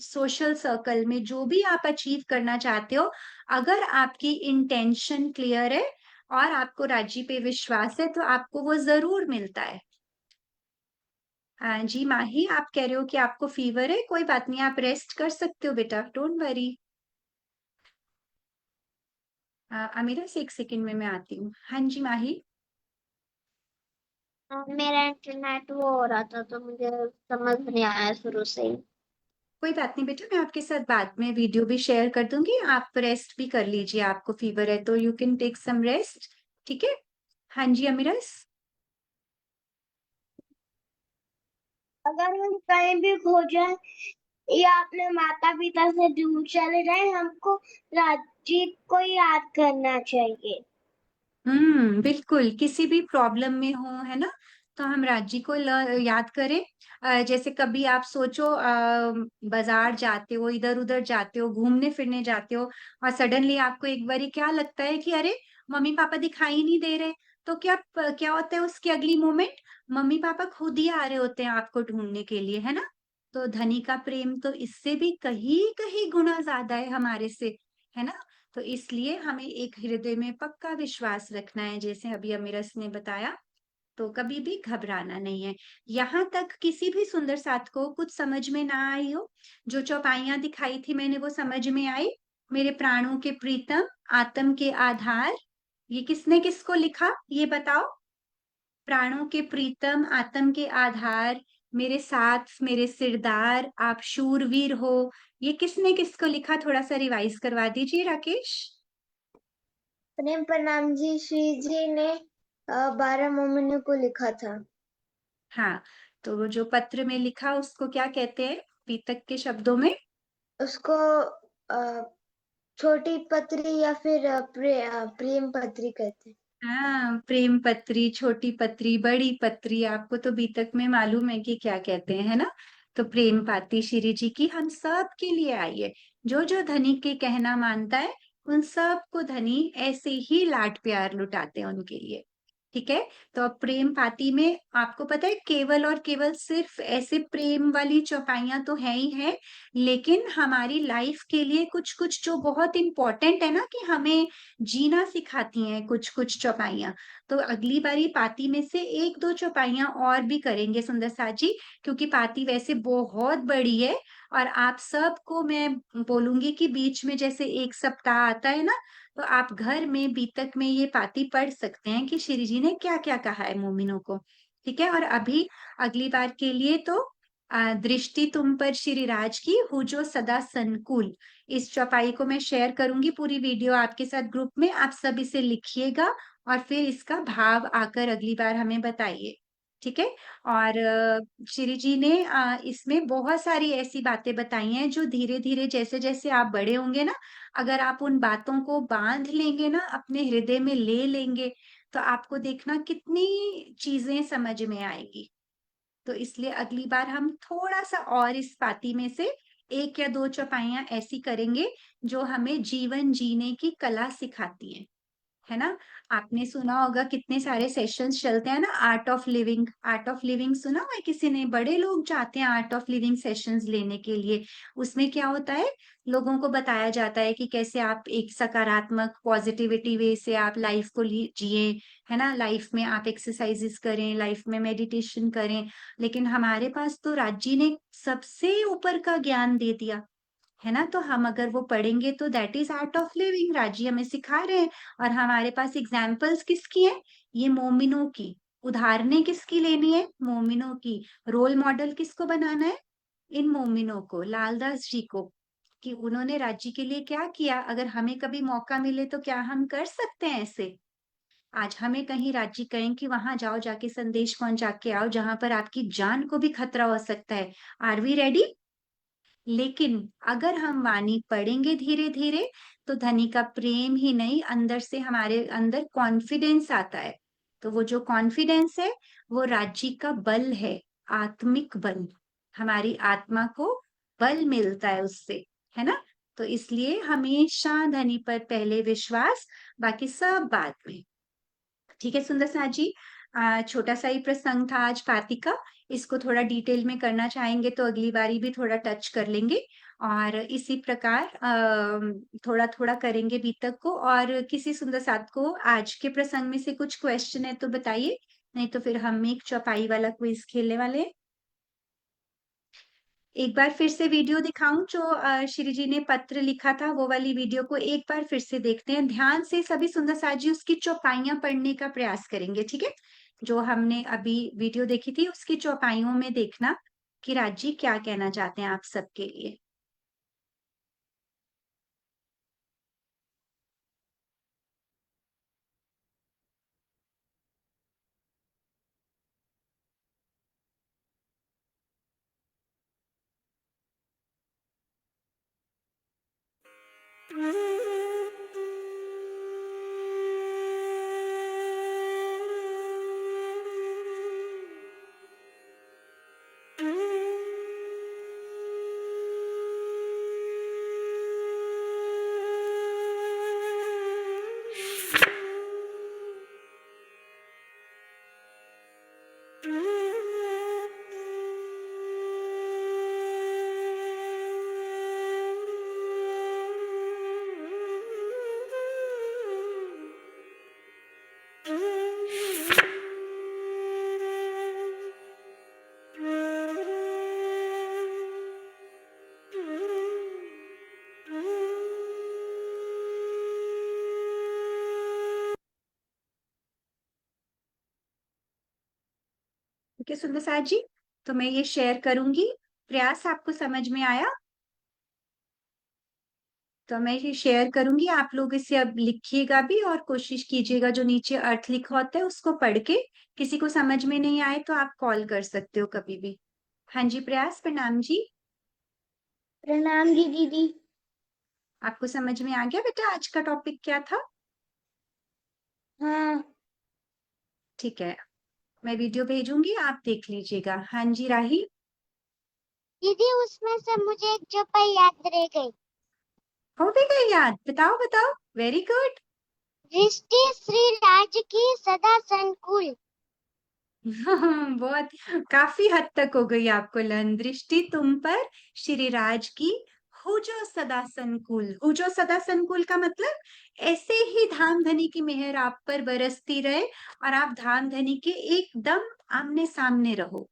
B: सोशल सर्कल में, जो भी आप अचीव करना चाहते हो, अगर आपकी इंटेंशन क्लियर है और आपको राज्य पे विश्वास है, तो आपको वो जरूर मिलता है। जी माही, आप कह रहे हो कि आपको फीवर है, कोई बात नहीं, आप रेस्ट कर सकते हो बेटा, डोंट वरी। अमीरा से एक सेकंड में मैं आती हूँ। हाँ जी माही।
D: मेरा इंटरनेट वो हो रहा था तो मुझे समझ नहीं आया शुरू से ही।
B: कोई बात नहीं बेटा, मैं आपके साथ बाद में वीडियो भी शेयर कर दूंगी, आप रेस्ट भी कर लीजिए, आपको फीवर है तो you can take some rest, ठीक है? हाँ जी अमीरस।
C: अगर हम कहीं भी खो जाए या अपने माता पिता से दूर चले जाए, हमको राज्य को याद करना चाहिए।
B: बिल्कुल, किसी भी प्रॉब्लम में हो, है ना, तो हम राज्य को याद करें। जैसे कभी आप सोचो, बाजार जाते हो, इधर उधर जाते हो, घूमने फिरने जाते हो, और सडनली आपको एक बारी क्या लगता है कि अरे मम्मी पापा दिखाई नहीं दे रहे, तो क्या क्या होता है उसकी अगली मोमेंट? मम्मी पापा खुद ही आ रहे होते हैं आपको ढूंढने के लिए, है ना? तो धनी का प्रेम तो इससे भी कहीं कहीं गुना ज्यादा है हमारे से, है ना? तो इसलिए हमें एक हृदय में पक्का विश्वास रखना है, जैसे अभी अमीरस ने बताया। तो कभी भी घबराना नहीं है। यहाँ तक किसी भी सुंदर साथ को कुछ समझ में ना आई हो? जो चौपाइयां दिखाई थी मैंने, वो समझ में आई? मेरे प्राणों के प्रीतम, आत्म के आधार, ये किसने किसको लिखा ये बताओ? प्राणों के प्रीतम, आत्म के आधार, मेरे साथ मेरे सिरदार, आप शूरवीर हो, ये किसने किसको लिखा? थोड़ा सा रिवाइज करवा दीजिए राकेश।
D: प्रेम प्रणाम जी, श्री जी ने 12 मोमिनों को लिखा था।
B: हाँ, तो वो जो पत्र में लिखा उसको क्या कहते हैं पीतक के शब्दों में?
D: उसको छोटी पत्री या फिर प्रेम पत्री कहते हैं।
B: हाँ, प्रेम पत्री, छोटी पत्री, बड़ी पत्री, आपको तो बीतक में मालूम है कि क्या कहते हैं, है ना? तो प्रेम पाती श्री जी की हम सब के लिए आई है। जो जो धनी के कहना मानता है, उन सब को धनी ऐसे ही लाड प्यार लुटाते हैं उनके लिए, ठीक है? तो अब प्रेम पाती में आपको पता है, केवल और केवल सिर्फ ऐसे प्रेम वाली चौपाइयां तो है ही है, लेकिन हमारी लाइफ के लिए कुछ कुछ जो बहुत इंपॉर्टेंट है ना, कि हमें जीना सिखाती हैं कुछ कुछ चौपाइयां। तो अगली बारी पाती में से एक दो चौपाइयां और भी करेंगे सुंदर साथ जी, क्योंकि पाती वैसे बहुत बड़ी है, और आप सबको मैं बोलूंगी कि बीच में जैसे एक सप्ताह आता है ना, तो आप घर में बीतक में ये पाती पढ़ सकते हैं कि श्री जी ने क्या क्या कहा है मोमिनों को। ठीक है, और अभी अगली बार के लिए तो दृष्टि तुम पर श्री राज की हूँ जो सदा संकुल, इस चौपाई को मैं शेयर करूंगी पूरी वीडियो आपके साथ ग्रुप में, आप सब इसे लिखिएगा और फिर इसका भाव आकर अगली बार हमें बताइए। ठीक है, और श्री जी ने इसमें बहुत सारी ऐसी बातें बताई हैं जो धीरे धीरे जैसे जैसे आप बड़े होंगे ना, अगर आप उन बातों को बांध लेंगे ना, अपने हृदय में ले लेंगे, तो आपको देखना कितनी चीजें समझ में आएगी। तो इसलिए अगली बार हम थोड़ा सा और इस पाती में से एक या दो चौपाइयां ऐसी करेंगे जो हमें जीवन जीने की कला सिखाती हैं, है ना। आपने सुना होगा कितने सारे सेशंस चलते हैं ना, art of living, art of living सुना हुआ है किसी ने? बड़े लोग जाते हैं आर्ट ऑफ लिविंग सेशंस लेने के लिए। उसमें क्या होता है, लोगों को बताया जाता है कि कैसे आप एक सकारात्मक पॉजिटिविटी वे से आप लाइफ को जिए, है ना। लाइफ में आप एक्सरसाइजेस करें, लाइफ में मेडिटेशन करें। लेकिन हमारे पास तो राज्य ने सबसे ऊपर का ज्ञान दे दिया, है ना। तो हम अगर वो पढ़ेंगे तो that is art of living, राजी हमें सिखा रहे हैं। और हमारे पास एग्जाम्पल्स किसकी है? ये मोमिनों की। उदाहरणें किसकी लेनी है? मोमिनों की। रोल मॉडल किसको बनाना है? इन मोमिनों को, लालदास जी को, कि उन्होंने राज्य के लिए क्या किया। अगर हमें कभी मौका मिले तो क्या हम कर सकते हैं ऐसे? आज हमें कहीं राज्य कहें कि वहां जाओ, जाके संदेश पहुंचा के आओ जहां पर आपकी जान को भी खतरा हो सकता है, आर वी रेडी? लेकिन अगर हम वाणी पढ़ेंगे धीरे धीरे, तो धनी का प्रेम ही नहीं, अंदर से हमारे अंदर कॉन्फिडेंस आता है। तो वो जो कॉन्फिडेंस है वो राज्य का बल है, आत्मिक बल। हमारी आत्मा को बल मिलता है उससे, है ना। तो इसलिए हमेशा धनी पर पहले विश्वास, बाकी सब बाद में। ठीक है सुंदर साथ जी, छोटा सा ही प्रसंग था आज पाती का। इसको थोड़ा डिटेल में करना चाहेंगे तो अगली बारी भी थोड़ा टच कर लेंगे। और इसी प्रकार थोड़ा थोड़ा करेंगे बीतक को। और किसी सुंदर साथ को आज के प्रसंग में से कुछ क्वेश्चन है तो बताइए, नहीं तो फिर हम एक चौपाई वाला क्विज खेलने वाले हैं। एक बार फिर से वीडियो दिखाऊं जो श्री जी ने पत्र लिखा था, वो वाली वीडियो को एक बार फिर से देखते हैं ध्यान से सभी। सुंदर साथ जी उसकी चौपाइयां पढ़ने का प्रयास करेंगे, ठीक है। जो हमने अभी वीडियो देखी थी उसकी चौपाइयों में देखना कि राज जी क्या कहना चाहते हैं आप सबके लिए। ठीक है सुंदर साथ जी, तो मैं ये शेयर करूंगी। प्रयास आपको समझ में आया? तो मैं ये शेयर करूंगी, आप लोग इसे अब लिखिएगा भी और कोशिश कीजिएगा जो नीचे अर्थ लिखा होता है उसको पढ़ के। किसी को समझ में नहीं आए तो आप कॉल कर सकते हो कभी भी। हाँ जी प्रयास, प्रणाम जी।
D: प्रणाम जी दीदी।
B: आपको समझ में आ गया बेटा आज का टॉपिक क्या था?
D: हाँ
B: ठीक है, मैं वीडियो भेजूंगी, आप देख लीजिएगा। हाँ जी राही।
C: दीदी उसमें से मुझे एक चौपाई याद रह गई।
B: हो भी गई याद? बताओ बताओ, वेरी गुड।
C: दृष्टि श्री राज की सदा संकुल।
B: बहुत, काफी हद तक हो गई आपको लन। दृष्टि तुम पर श्री राज की हो जो सदा संकुल। हो जो सदा संकुल का मतलब ऐसे ही धाम धनी की मेहर आप पर बरसती रहे और आप धाम धनी के एकदम आमने सामने रहो,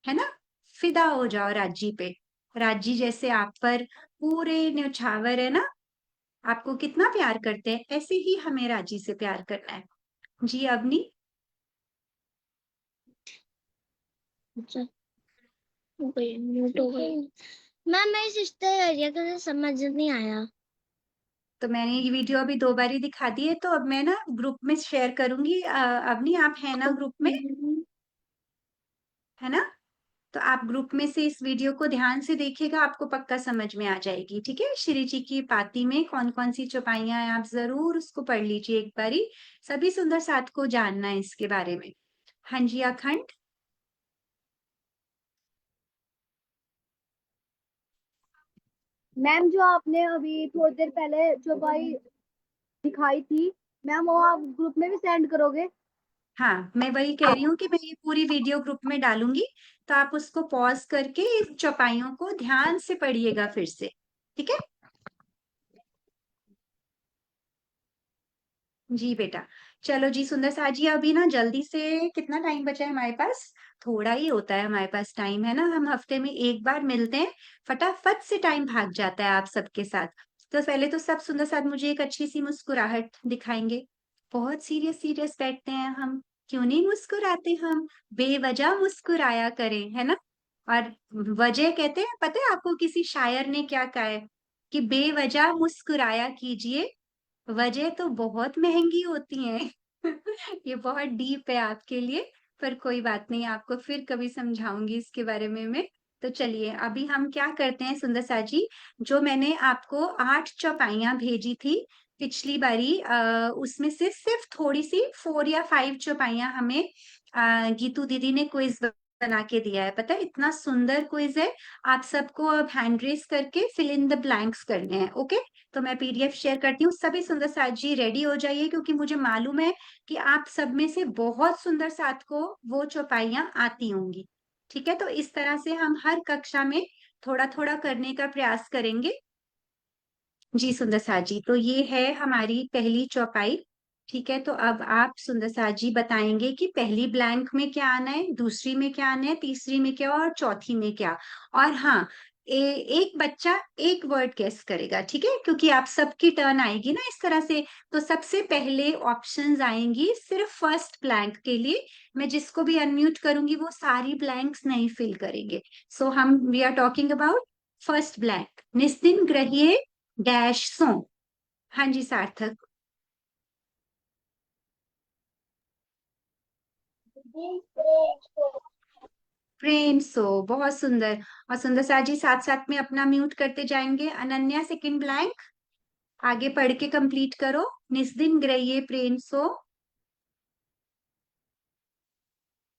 B: है ना। फिदा हो जाओ राज्य पे। राजी जैसे आप पर पूरे न्यौछावर है ना, आपको कितना प्यार करते हैं, ऐसे ही हमें राजी से प्यार करना है। जी अवनी।
D: म्यूट हो गई। मैम मेरी सिस्टर एरिया का समझ नहीं आया।
B: तो मैंने ये वीडियो अभी 2 बार ही दिखा दी है, तो अब मैं ना ग्रुप में शेयर करूंगी। अवनी आप है ना ग्रुप में, है ना? तो आप ग्रुप में से इस वीडियो को ध्यान से देखिएगा, आपको पक्का समझ में आ जाएगी। ठीक है, श्री जी की पाती में कौन कौन सी चौपाइयां हैं, आप जरूर उसको पढ़ लीजिए एक बारी। सभी सुंदर साथ को जानना है इसके बारे में। हाँ जी अखंड।
F: मैम जो आपने अभी थोड़ी देर पहले जो भाई दिखाई थी, मैम वो आप ग्रुप में भी सेंड करोगे?
B: हाँ, मैं वही कह रही हूँ कि मैं ये पूरी वीडियो ग्रुप में डालूंगी, तो आप उसको पॉज करके इस चौपाइयों को ध्यान से पढ़िएगा फिर से। ठीक है जी बेटा। चलो जी सुंदर साजी, अभी ना जल्दी से, कितना टाइम बचा है हमारे पास? थोड़ा ही होता है हमारे पास टाइम, है ना? हम हफ्ते में एक बार मिलते हैं, फटाफट से टाइम भाग जाता है आप सबके साथ। तो पहले तो सब सुंदर साथ मुझे एक अच्छी सी मुस्कुराहट दिखाएंगे। बहुत सीरियस सीरियस बैठते हैं हम, क्यों नहीं मुस्कुराते हम? बेवजह मुस्कुराया करें, है ना? और वजह कहते हैं, पता है आपको किसी शायर ने क्या कहा है? कि बेवजह मुस्कुराया कीजिए, वजह तो बहुत महंगी होती हैं। ये बहुत डीप है आपके लिए, पर कोई बात नहीं, आपको फिर कभी समझाऊंगी इसके बारे में मैं। तो चलिए अभी हम क्या करते हैं सुंदर साजी, जो मैंने आपको 8 चौपाइयां भेजी थी पिछली बारी, उसमें से सिर्फ थोड़ी सी 4 या 5 चौपाइयां हमें गीतू दीदी ने क्विज बना के दिया है। पता है इतना सुंदर क्विज है। आप सबको अब हैंड रेस करके फिल इन द ब्लैंक्स करने हैं। ओके, तो मैं पीडीएफ शेयर करती हूँ। सभी सुंदर साथ जी रेडी हो जाइए, क्योंकि मुझे मालूम है कि आप सब में से बहुत सुंदर साथ को वो चौपाइयां आती होंगी। ठीक है, तो इस तरह से हम हर कक्षा में थोड़ा थोड़ा करने का प्रयास करेंगे। जी सुंदर साथ जी, तो ये है हमारी पहली चौपाई। ठीक है, तो अब आप सुंदर साथ जी बताएंगे कि पहली ब्लैंक में क्या आना है, दूसरी में क्या आना है, तीसरी में क्या और चौथी में क्या। और हाँ, एक बच्चा एक वर्ड गेस करेगा, ठीक है? क्योंकि आप सबकी टर्न आएगी ना इस तरह से। तो सबसे पहले ऑप्शंस आएंगी सिर्फ फर्स्ट ब्लैंक के लिए। मैं जिसको भी अनम्यूट करूंगी वो सारी ब्लैंक्स नहीं फिल करेंगे। सो हम we are talking about first blank. निस्दिन ग्रहिए डैश सो। हाँ जी सार्थक। प्रेम सो, बहुत सुंदर। और सुंदर साथ जी साथ साथ में अपना म्यूट करते जाएंगे। अनन्या सेकंड ब्लैंक, आगे पढ़ के कंप्लीट करो। निस्दिन ग्रहिए प्रेम सो।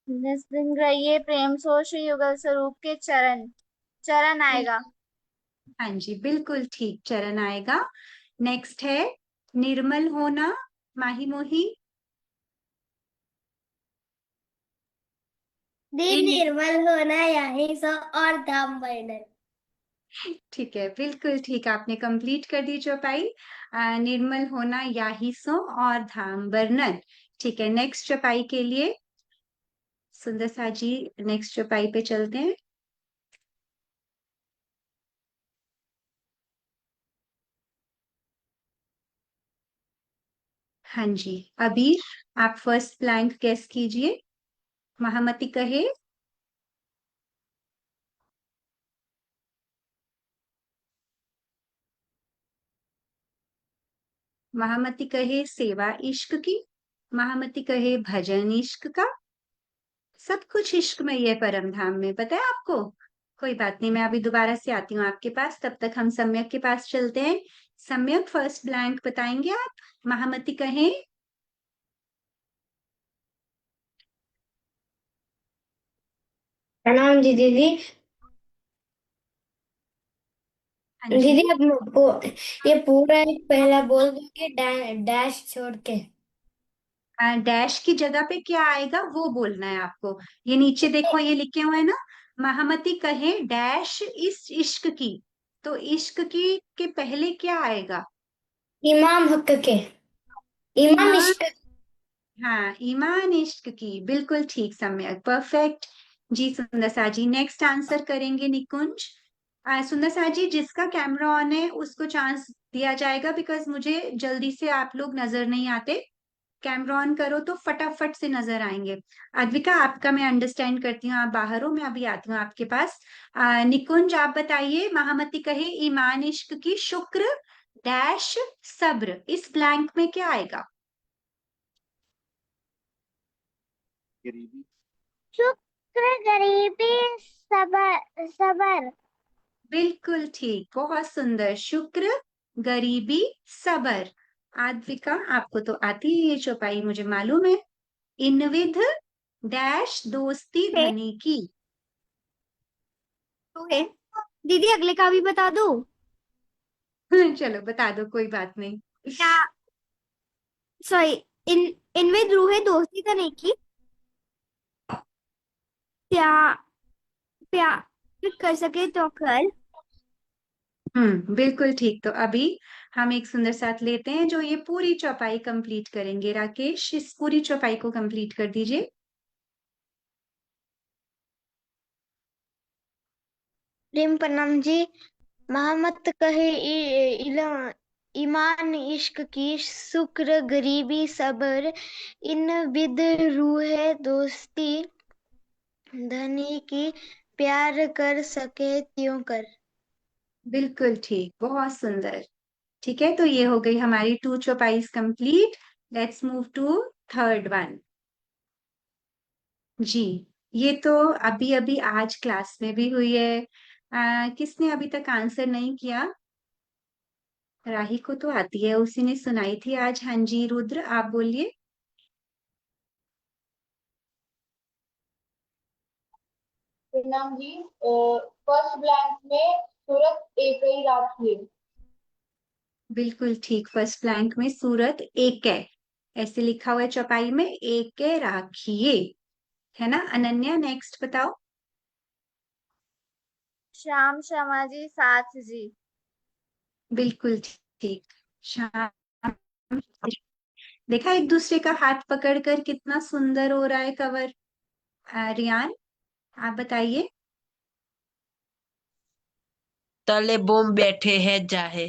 D: निस्दिन ग्रहिए प्रेम सो श्री युगल स्वरूप के चरण, चरण आएगा।
B: हाँ जी बिल्कुल ठीक, चरण आएगा। नेक्स्ट है निर्मल होना, माही मोही।
G: दिन निर्मल होना यहीं सो और धाम वर्णन।
B: ठीक है, बिल्कुल ठीक, आपने कंप्लीट कर दी चौपाई। निर्मल होना या ही सो और धाम वर्णन। ठीक है, नेक्स्ट चौपाई के लिए सुंदर सा जी, नेक्स्ट चौपाई पे चलते हैं। हाँ जी, अबीर आप फर्स्ट ब्लैंक गेस कीजिए। महामती कहे। महामती कहे सेवा इश्क की। महामती कहे भजन इश्क का। सब कुछ इश्क में ही है परम धाम में, पता है आपको? कोई बात नहीं, मैं अभी दोबारा से आती हूँ आपके पास, तब तक हम सम्यक के पास चलते हैं। सम्यक फर्स्ट ब्लैंक बताएंगे आप? महामती कहे।
H: प्रणाम जी दीदी।
B: हाँ जी।
H: दीदी ये पूरा एक पहला बोल दोगे डैश छोड़ के।
B: डैश की जगह पे क्या आएगा वो बोलना है आपको। ये नीचे देखो, ये लिखे हुए हैं ना, महामती कहे डैश इस इश्क की। तो इश्क की के पहले क्या आएगा?
H: इमाम हक के, इमाम
B: ईमान।
H: इश्क।
B: हाँ, ईमान इश्क की, बिल्कुल ठीक, सम्यक, परफेक्ट। जी सुंदर सा जी, नेक्स्ट आंसर करेंगे निकुंज। सुंदर सा जी, जिसका कैमरा ऑन है उसको चांस दिया जाएगा, बिकॉज मुझे जल्दी से आप लोग नजर नहीं आते। कैमरा ऑन करो तो फटाफट से नजर आएंगे। अद्विका, आपका मैं अंडरस्टैंड करती हूँ, आप बाहर हो, मैं अभी आती हूँ आपके पास। निकुंज, आप बताइए, महामती कहे ईमान इश्क की शुक्र डैश सब्र, इस ब्लैंक में क्या आएगा?
C: शुक्र गरीबी सबर सबर।
B: बिल्कुल ठीक, बहुत सुंदर, शुक्र गरीबी सबर। आद्विका, आपको तो आती है ये चौपाई, मुझे मालूम है। इनविध डैश दोस्ती
G: है
B: धनी की।
G: तो है। दीदी अगले का भी बता दो।
B: चलो बता दो, कोई बात नहीं।
G: क्या, सॉरी, इन इनमें ध्रुव है दोस्ती करने की। प्यार, प्यार कर सके तो कर।
B: बिल्कुल ठीक। तो अभी हम एक सुंदर साथ लेते हैं जो ये पूरी चौपाई कंप्लीट करेंगे। राकेश, इस पूरी चौपाई को कंप्लीट कर दीजिए।
D: प्रेम प्रणाम जी। महामत कहे ईमान इश्क की शुक्र गरीबी सबर, इन विद रूह दोस्ती धनी की, प्यार कर सके त्यों कर।
B: बिल्कुल ठीक, बहुत सुंदर। ठीक है, तो ये हो गई हमारी 2 चौपाईस complete. Let's move to third one. जी, ये तो अभी अभी आज क्लास में भी हुई है। किसने अभी तक आंसर नहीं किया? राही को तो आती है, उसी ने सुनाई थी आज। हाँ जी, रुद्र आप बोलिए।
F: प्रणाम जी। फर्स्ट ब्लैंक में सूरत एक ही राखी है।
B: बिल्कुल ठीक, फर्स्ट ब्लैंक में सूरत एक है, ऐसे लिखा हुआ है चौपाई में, एक है राखिए, है ना। अनन्या, नेक्स्ट बताओ।
I: श्याम श्यामाजी साथ जी।
B: बिल्कुल ठीक, शाम। देखा, एक दूसरे का हाथ पकड़कर कितना सुंदर हो रहा है कवर। रियान, आप बताइए।
E: तले बोम बैठे हैं जाहे।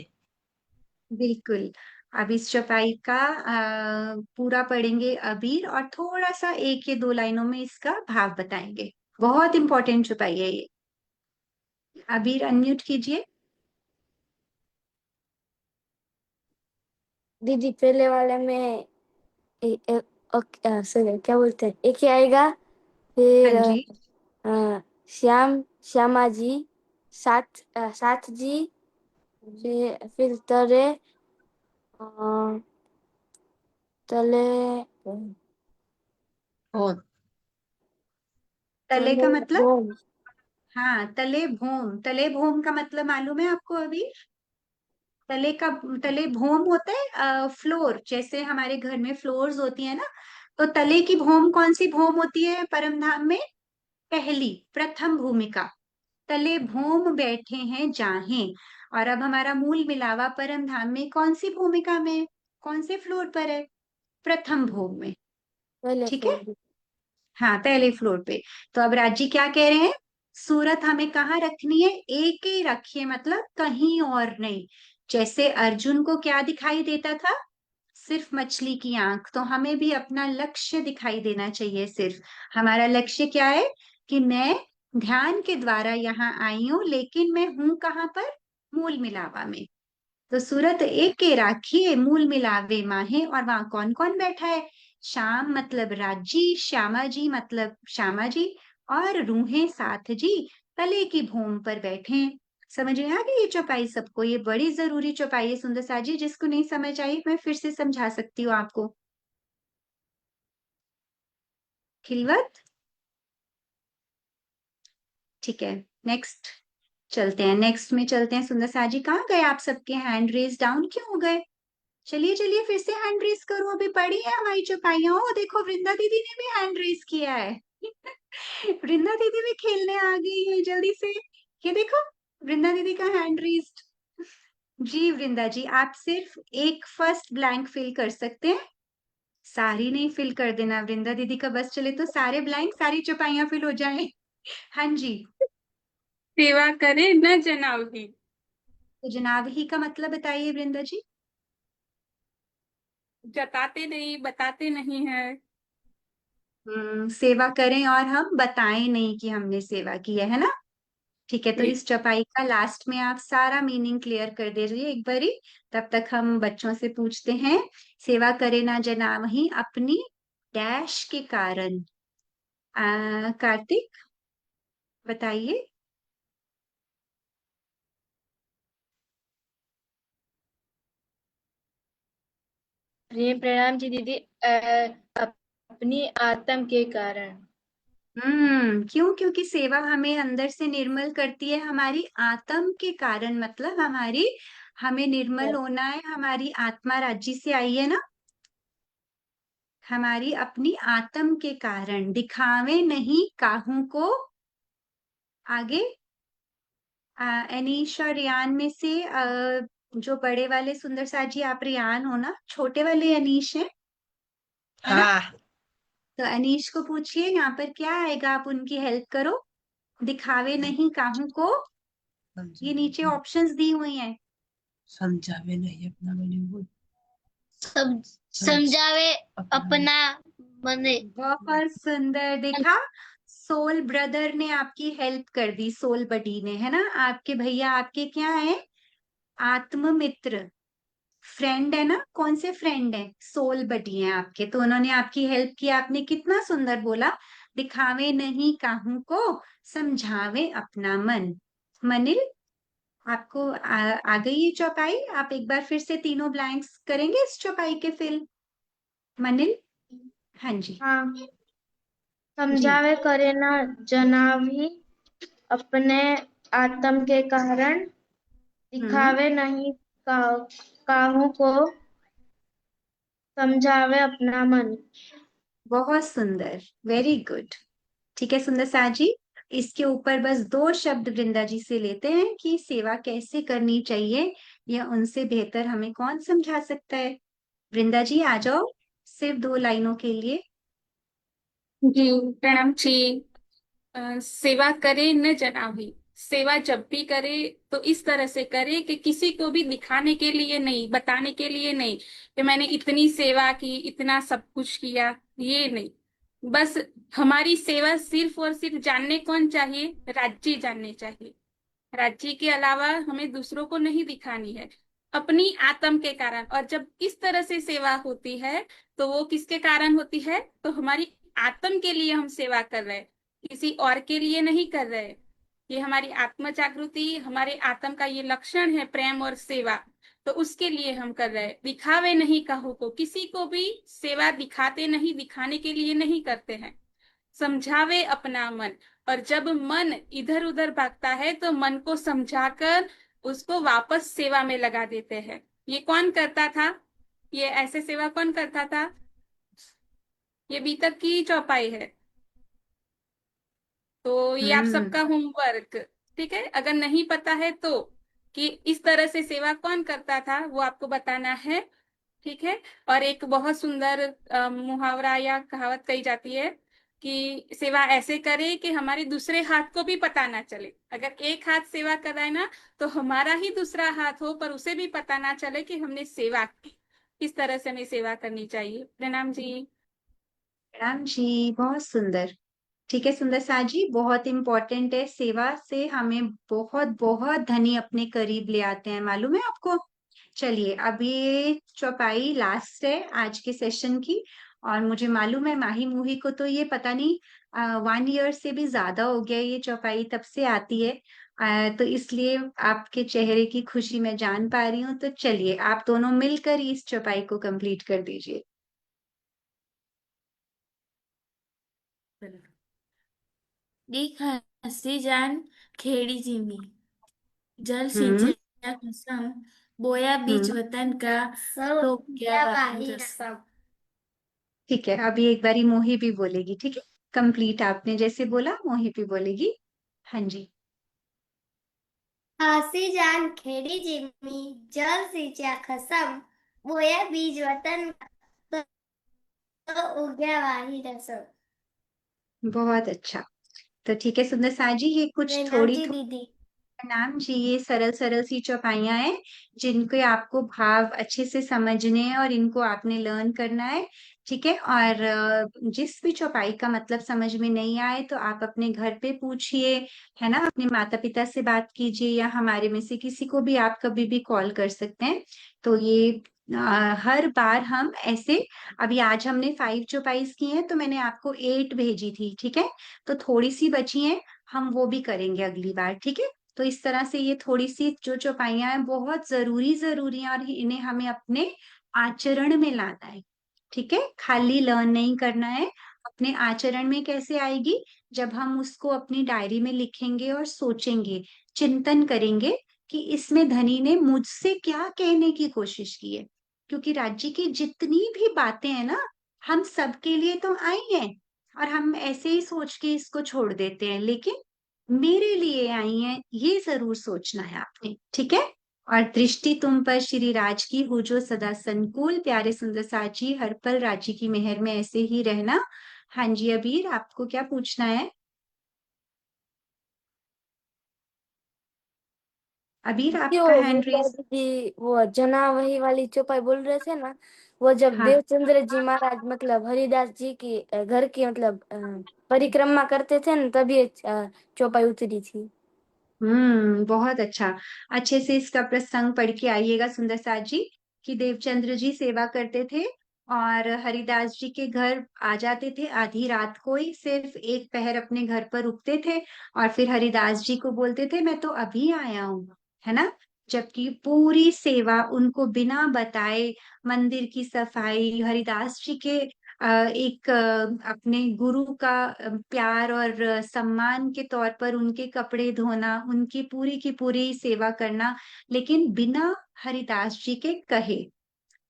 B: बिल्कुल। अब इस चौपाई का पूरा पढ़ेंगे अबीर, और थोड़ा सा एक या दो लाइनों में इसका भाव बताएंगे। बहुत इंपॉर्टेंट चौपाई है ये। अबीर, अनम्यूट कीजिए।
H: दीदी पहले वाले में सॉरी क्या बोलते हैं, एक ही आएगा।
B: हाँ
H: फिर
B: जी।
H: श्यामा जी, साथ जी, फिर अ, तले
E: बोम।
B: तले
H: तले
B: का मतलब?
H: बोम।
B: हाँ, तले भोम, तले भोम का मतलब मालूम है आपको अभी? तले का, तले भोम होता है फ्लोर, जैसे हमारे घर में फ्लोर्स होती है ना, तो तले की भोम कौन सी भोम होती है परम धाम में? पहली, प्रथम भूमिका। तले भोम बैठे हैं जाहें। और अब हमारा मूल मिलावा परम धाम में कौन सी भूमिका में, कौन से फ्लोर पर है? प्रथम भोग में।
H: पहले
B: ठीक है,
H: फ्लोर।
B: हाँ, पहले फ्लोर पे। तो अब राजी क्या कह रहे हैं? सूरत हमें कहाँ रखनी है? एक ही रखिए, मतलब कहीं और नहीं। जैसे अर्जुन को क्या दिखाई देता था? सिर्फ मछली की आंख। तो हमें भी अपना लक्ष्य दिखाई देना चाहिए सिर्फ। हमारा लक्ष्य क्या है? कि मैं ध्यान के द्वारा यहाँ आई हूं, लेकिन मैं हूं कहाँ पर? मूल मिलावा में। तो सूरत एक के राखिए मूल मिलावे माहे, और वहां कौन कौन बैठा है? श्याम मतलब राजी, श्यामा जी मतलब श्यामा जी, और रूहें साथ जी तले की भूमि पर बैठे हैं। समझ में आ गई ये चौपाई सबको? ये बड़ी जरूरी चौपाई है सुंदर सा जी, जिसको नहीं समझ आई मैं फिर से समझा सकती हूँ आपको। खिलवत, ठीक है। नेक्स्ट चलते हैं, नेक्स्ट में चलते हैं। सुंदर सा जी, कहाँ गए आप? सबके हैंड रेज डाउन क्यों हो गए? चलिए चलिए, फिर से हैंड रेस करो, अभी पढ़ी है हमारी चौपाइयाँ। ओ देखो, वृंदा दीदी ने भी हैंड रेस किया है। वृंदा दीदी भी खेलने आ गई है जल्दी से। ये देखो, वृंदा दीदी का हैंड रेस्ड। जी वृंदा जी, आप सिर्फ एक फर्स्ट ब्लैंक फिल कर सकते हैं, सारी नहीं फिल कर देना। वृंदा दीदी का बस चले तो सारे ब्लैंक, सारी चौपाइयाँ फिल हो जाए। हाँ जी।
J: सेवा करे न जनावही।
B: तो जनाब ही का मतलब बताइए वृंदा जी।
J: जताते नहीं, बताते नहीं है।
B: सेवा करें और हम बताएं नहीं कि हमने सेवा की है ना। ठीक है, तो
J: जी।
B: इस चौपाई का लास्ट में आप सारा मीनिंग क्लियर कर दीजिए एक बारी। तब तक हम बच्चों से पूछते हैं। सेवा करे ना जना वही अपनी डैश के कारण। कार्तिक बताइए।
I: जी प्रणाम जी दीदी। अपनी आत्म के कारण।
B: क्यों? क्योंकि सेवा हमें अंदर से निर्मल करती है, हमारी आत्म के कारण, मतलब हमारी, हमें निर्मल होना है, हमारी आत्मा राज्य से आई है ना। हमारी अपनी आत्म के कारण दिखावे नहीं काहू को। आगे अनीश और रियान में से जो बड़े वाले सुंदर साथ जी, आप रियान हो ना, छोटे वाले अनीश हैं, है ना।
E: हाँ।
B: तो अनीश को पूछिए यहाँ पर क्या आएगा, आप उनकी हेल्प करो। दिखावे नहीं काहू को, ये नीचे ऑप्शंस दी हुई हैं।
E: समझावे नहीं अपना बने बोल।
H: समझावे अपना मने।
B: बहुत सुंदर, देखा। सोल ब्रदर ने आपकी हेल्प कर दी, सोल बडी ने, है ना। आपके भैया आपके क्या है, आत्म मित्र, फ्रेंड है ना। कौन से फ्रेंड है, सोल बडी हैं आपके, तो उन्होंने आपकी हेल्प की। आपने कितना सुंदर बोला, दिखावे नहीं काहू को, समझावे अपना मन। मनिल, आपको आ गई ये चौपाई। आप एक बार फिर से तीनों ब्लैंक्स करेंगे इस चौपाई के फिल। मनिल, हाँ जी।
D: हाँ।
B: जी।
D: समझावे करे ना जनावी अपने आत्म के कारण।
B: हम्म
D: दिखावे नहीं का, काहू को, समझावे अपना मन।
B: बहुत सुंदर, वेरी गुड। ठीक है सुंदर सा जी। इसके ऊपर बस दो शब्द वृंदा जी से लेते हैं कि सेवा कैसे करनी चाहिए, या उनसे बेहतर हमें कौन समझा सकता है। वृंदा जी आ जाओ, सिर्फ दो लाइनों के लिए।
J: जी प्रणाम जी। सेवा करे न जनावी। सेवा जब भी करे तो इस तरह से करे कि किसी को भी दिखाने के लिए नहीं, बताने के लिए नहीं कि मैंने इतनी सेवा की, इतना सब कुछ किया, ये नहीं। बस हमारी सेवा सिर्फ और सिर्फ जानने कौन चाहिए, राज्य जानने चाहिए। राज्य के अलावा हमें दूसरों को नहीं दिखानी है, अपनी आत्म के कारण। और जब इस तरह से सेवा होती है तो वो किसके कारण होती है, तो हमारी आत्म के लिए हम सेवा कर रहे हैं, किसी और के लिए नहीं कर रहे। ये हमारी आत्म जागृति, हमारे आत्म का ये लक्षण है, प्रेम और सेवा। तो उसके लिए हम कर रहे हैं। दिखावे नहीं कहो को, किसी को भी सेवा दिखाते नहीं, दिखाने के लिए नहीं करते हैं। समझावे अपना मन, और जब मन इधर उधर भागता है तो मन को समझाकर उसको वापस सेवा में लगा देते हैं। ये कौन करता था, ये ऐसे सेवा कौन करता था। ये बीतक की चौपाई है, तो ये आप
B: हम्म
J: सबका होमवर्क। ठीक है, अगर नहीं पता है तो कि इस तरह से सेवा कौन करता था वो आपको बताना है। ठीक है। और एक बहुत सुंदर मुहावरा या कहावत कही जाती है कि सेवा ऐसे करे कि हमारे दूसरे हाथ को भी पता ना चले। अगर एक हाथ सेवा कर रहा है ना, तो हमारा ही दूसरा हाथ हो पर उसे भी पता ना चले कि हमने सेवा की। इस तरह से हमें सेवा करनी चाहिए। प्रणाम जी।
B: राम जी, बहुत सुंदर। ठीक है सुंदर सा जी, बहुत इम्पोर्टेंट है। सेवा से हमें बहुत बहुत धनी अपने करीब ले आते हैं, मालूम है आपको। चलिए, अब ये चौपाई लास्ट है आज के सेशन की। और मुझे मालूम है माही मूही को तो ये पता नहीं 1 ईयर से भी ज्यादा हो गया, ये चौपाई तब से आती है। तो इसलिए आपके चेहरे की खुशी मैं जान पा रही हूँ। तो चलिए, आप दोनों मिलकर ही इस चौपाई को कंप्लीट कर दीजिए।
K: देख हंसी जान खेड़ी जिमी, जल
B: हम्म
K: सिंचा कसम, बोया बीज
B: हम्म
K: वतन का, तो क्या बाही रसम।
B: ठीक है, अभी एक बारी मोही भी बोलेगी, ठीक है। कंप्लीट आपने जैसे बोला, मोही भी बोलेगी। हाँ जी।
H: हंसी जान खेड़ी जिम्मी, जल सिंचा खसम, बोया बीज वतन का, तो उग्या वाही रसम।
B: बहुत अच्छा। तो ठीक है सुंदर सा जी, ये कुछ
H: प्रणाम
B: थोड़ी
H: जी दीदी।
B: नाम जी, ये सरल सरल सी चौपाइयां हैं जिनके आपको भाव अच्छे से समझने हैं और इनको आपने लर्न करना है। ठीक है, और जिस भी चौपाई का मतलब समझ में नहीं आए तो आप अपने घर पे पूछिए, है ना, अपने माता पिता से बात कीजिए या हमारे में से किसी को भी आप कभी भी कॉल कर सकते हैं। तो ये हर बार हम ऐसे, अभी आज हमने 5 चौपाईस की हैं तो मैंने आपको 8 भेजी थी, ठीक है, तो थोड़ी सी बची हैं, हम वो भी करेंगे अगली बार, ठीक है। तो इस तरह से ये थोड़ी सी जो चौपाइयां हैं बहुत जरूरी जरूरी हैं और इन्हें हमें अपने आचरण में लाना है, ठीक है, खाली लर्न नहीं करना है। अपने आचरण में कैसे आएगी, जब हम उसको अपनी डायरी में लिखेंगे और सोचेंगे, चिंतन करेंगे कि इसमें धनी ने मुझसे क्या कहने की कोशिश की है। क्योंकि राज्य की जितनी भी बातें हैं ना, हम सबके लिए तो आई हैं और हम ऐसे ही सोच के इसको छोड़ देते हैं, लेकिन मेरे लिए आई हैं ये जरूर सोचना है आपने, ठीक है। और दृष्टि तुम पर श्री राज की हो जो सदा संकुल, प्यारे सुंदर साची हर पल राज्य की मेहर में ऐसे ही रहना। हाँ जी अबीर, आपको क्या पूछना है? अबीर
L: कि
B: आपका
L: वो
B: हैंड
L: मीरा
B: रेस।
L: दीदी वो जना वही वाली चौपाई बोल रहे थे ना, वो जब
B: हाँ।
L: देवचंद्र जी महाराज मतलब हरिदास जी की घर की मतलब परिक्रमा करते थे ना, तभी ये चौपाई उतरी थी।
B: बहुत अच्छा। अच्छे से इसका प्रसंग पढ़ के आइएगा सुंदर साथ जी, कि देवचंद्र जी सेवा करते थे और हरिदास जी के घर आ जाते थे आधी रात को ही, सिर्फ एक पहर अपने घर पर रुकते थे और फिर हरिदास जी को बोलते थे मैं तो अभी आया हूँ, है ना। जबकि पूरी सेवा उनको बिना बताए, मंदिर की सफाई, हरिदास जी के एक अपने गुरु का प्यार और सम्मान के तौर पर उनके कपड़े धोना, उनकी पूरी की पूरी सेवा करना, लेकिन बिना हरिदास जी के कहे,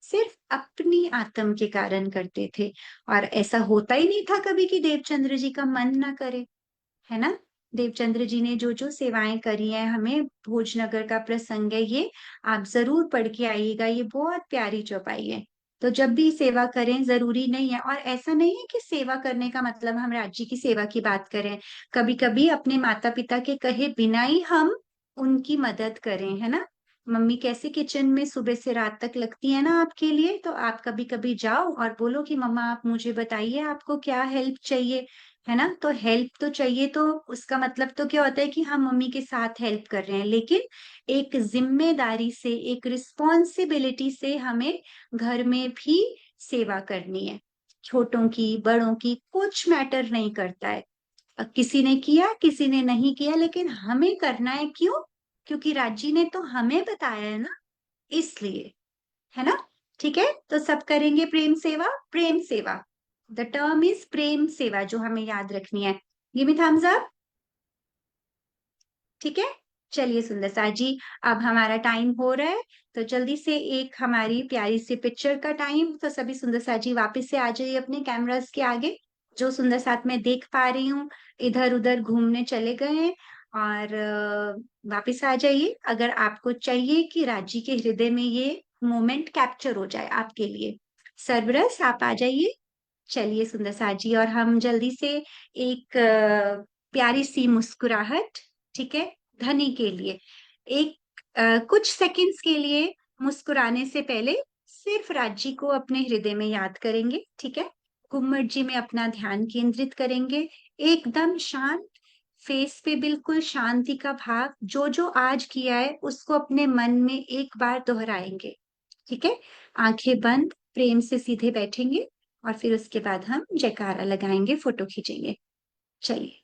B: सिर्फ अपनी आत्म के कारण करते थे। और ऐसा होता ही नहीं था कभी कि देवचंद्र जी का मन ना करे, है ना। देवचंद्र जी ने जो जो सेवाएं करी हैं, हमें भोजनगर का प्रसंग है ये, आप जरूर पढ़ के आइएगा, ये बहुत प्यारी चौपाई है। तो जब भी सेवा करें, जरूरी नहीं है, और ऐसा नहीं है कि सेवा करने का मतलब हम राज्य की सेवा की बात करें, कभी कभी अपने माता पिता के कहे बिना ही हम उनकी मदद करें, है ना। मम्मी कैसे किचन में सुबह से रात तक लगती है ना आपके लिए, तो आप कभी कभी जाओ और बोलो कि मम्मा आप मुझे बताइए आपको क्या हेल्प चाहिए, है ना। तो हेल्प तो चाहिए, तो उसका मतलब तो क्या होता है कि हम मम्मी के साथ हेल्प कर रहे हैं, लेकिन एक जिम्मेदारी से, एक रिस्पॉन्सिबिलिटी से हमें घर में भी सेवा करनी है। छोटों की बड़ों की कुछ मैटर नहीं करता है, किसी ने किया किसी ने नहीं किया, लेकिन हमें करना है, क्यों? क्योंकि राजी ने तो हमें बताया है ना, इसलिए, है ना। ठीक है, तो सब करेंगे प्रेम सेवा, प्रेम सेवा, द टर्म इज प्रेम सेवा, जो हमें याद रखनी है। Give me thumbs up. ठीक है, चलिए सुंदर सा जी, अब हमारा टाइम हो रहा है, तो जल्दी से एक हमारी प्यारी सी पिक्चर का टाइम, तो सभी सुंदर सा जी वापस से आ जाइए अपने कैमरास के आगे। जो सुंदर साथ मैं देख पा रही हूँ, इधर उधर घूमने चले गए हैं, और वापस आ जाइए अगर आपको चाहिए कि राज्य के हृदय में ये मोमेंट कैप्चर हो जाए आपके लिए। सरबरस आप आ जाइए। चलिए सुंदर सा जी, और हम जल्दी से एक प्यारी सी मुस्कुराहट, ठीक है, धनी के लिए, एक कुछ सेकंड्स के लिए मुस्कुराने से पहले सिर्फ राज्य को अपने हृदय में याद करेंगे, ठीक है। गुम्मट जी में अपना ध्यान केंद्रित करेंगे, एकदम शांत, फेस पे बिल्कुल शांति का भाव, जो जो आज किया है उसको अपने मन में एक बार दोहराएंगे, ठीक है। आंखें बंद, प्रेम से सीधे बैठेंगे और फिर उसके बाद हम जयकारा लगाएंगे, फोटो खींचेंगे। चलिए।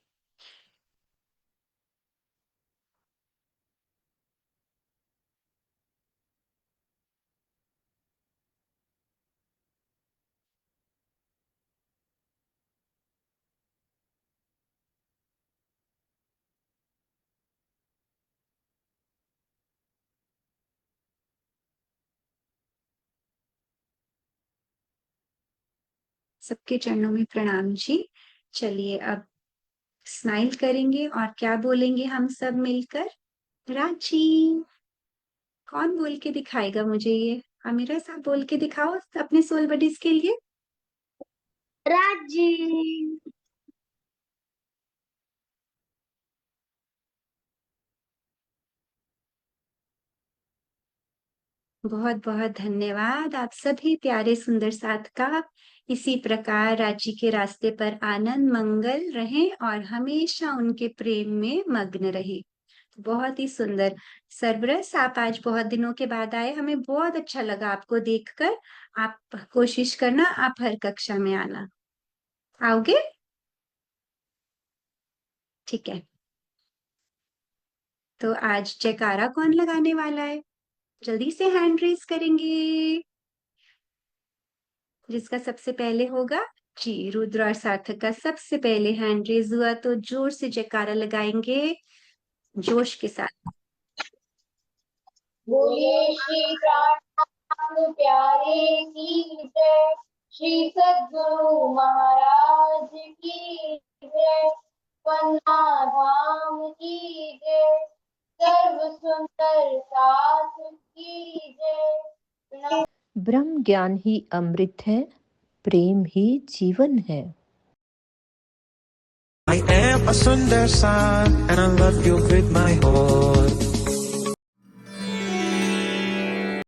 B: सबके चरणों में प्रणाम जी। चलिए अब स्माइल करेंगे और क्या बोलेंगे हम सब मिलकर? रांची। कौन बोल के दिखाएगा मुझे ये? अमीरा साहब बोल के दिखाओ अपने सोल बडीज के लिए।
C: राजी।
B: बहुत बहुत धन्यवाद आप सभी प्यारे सुंदर साथ का। इसी प्रकार रांची के रास्ते पर आनंद मंगल रहें और हमेशा उनके प्रेम में मग्न रहे। बहुत ही सुंदर। सरबरस, आप आज बहुत दिनों के बाद आए, हमें बहुत अच्छा लगा आपको देखकर। आप कोशिश करना, आप हर कक्षा में आना। आओगे? ठीक है। तो आज जयकारा कौन लगाने वाला है? जल्दी से हैंड रेज करेंगे। जिसका सबसे पहले होगा। जी, रुद्र और सार्थक का सबसे पहले हैंड रेज हुआ, तो जोर से जयकारा लगाएंगे जोश के साथ।
F: बोलिए श्री प्राण प्यारे की जय, श्री सद्गुरु महाराज की जय, पन्ना धाम की जय, सर्व सुंदर साथ की जय।
M: ब्रह्म ज्ञान ही अमृत है, प्रेम ही जीवन है।
A: I am a Sundar San and I love you with my whole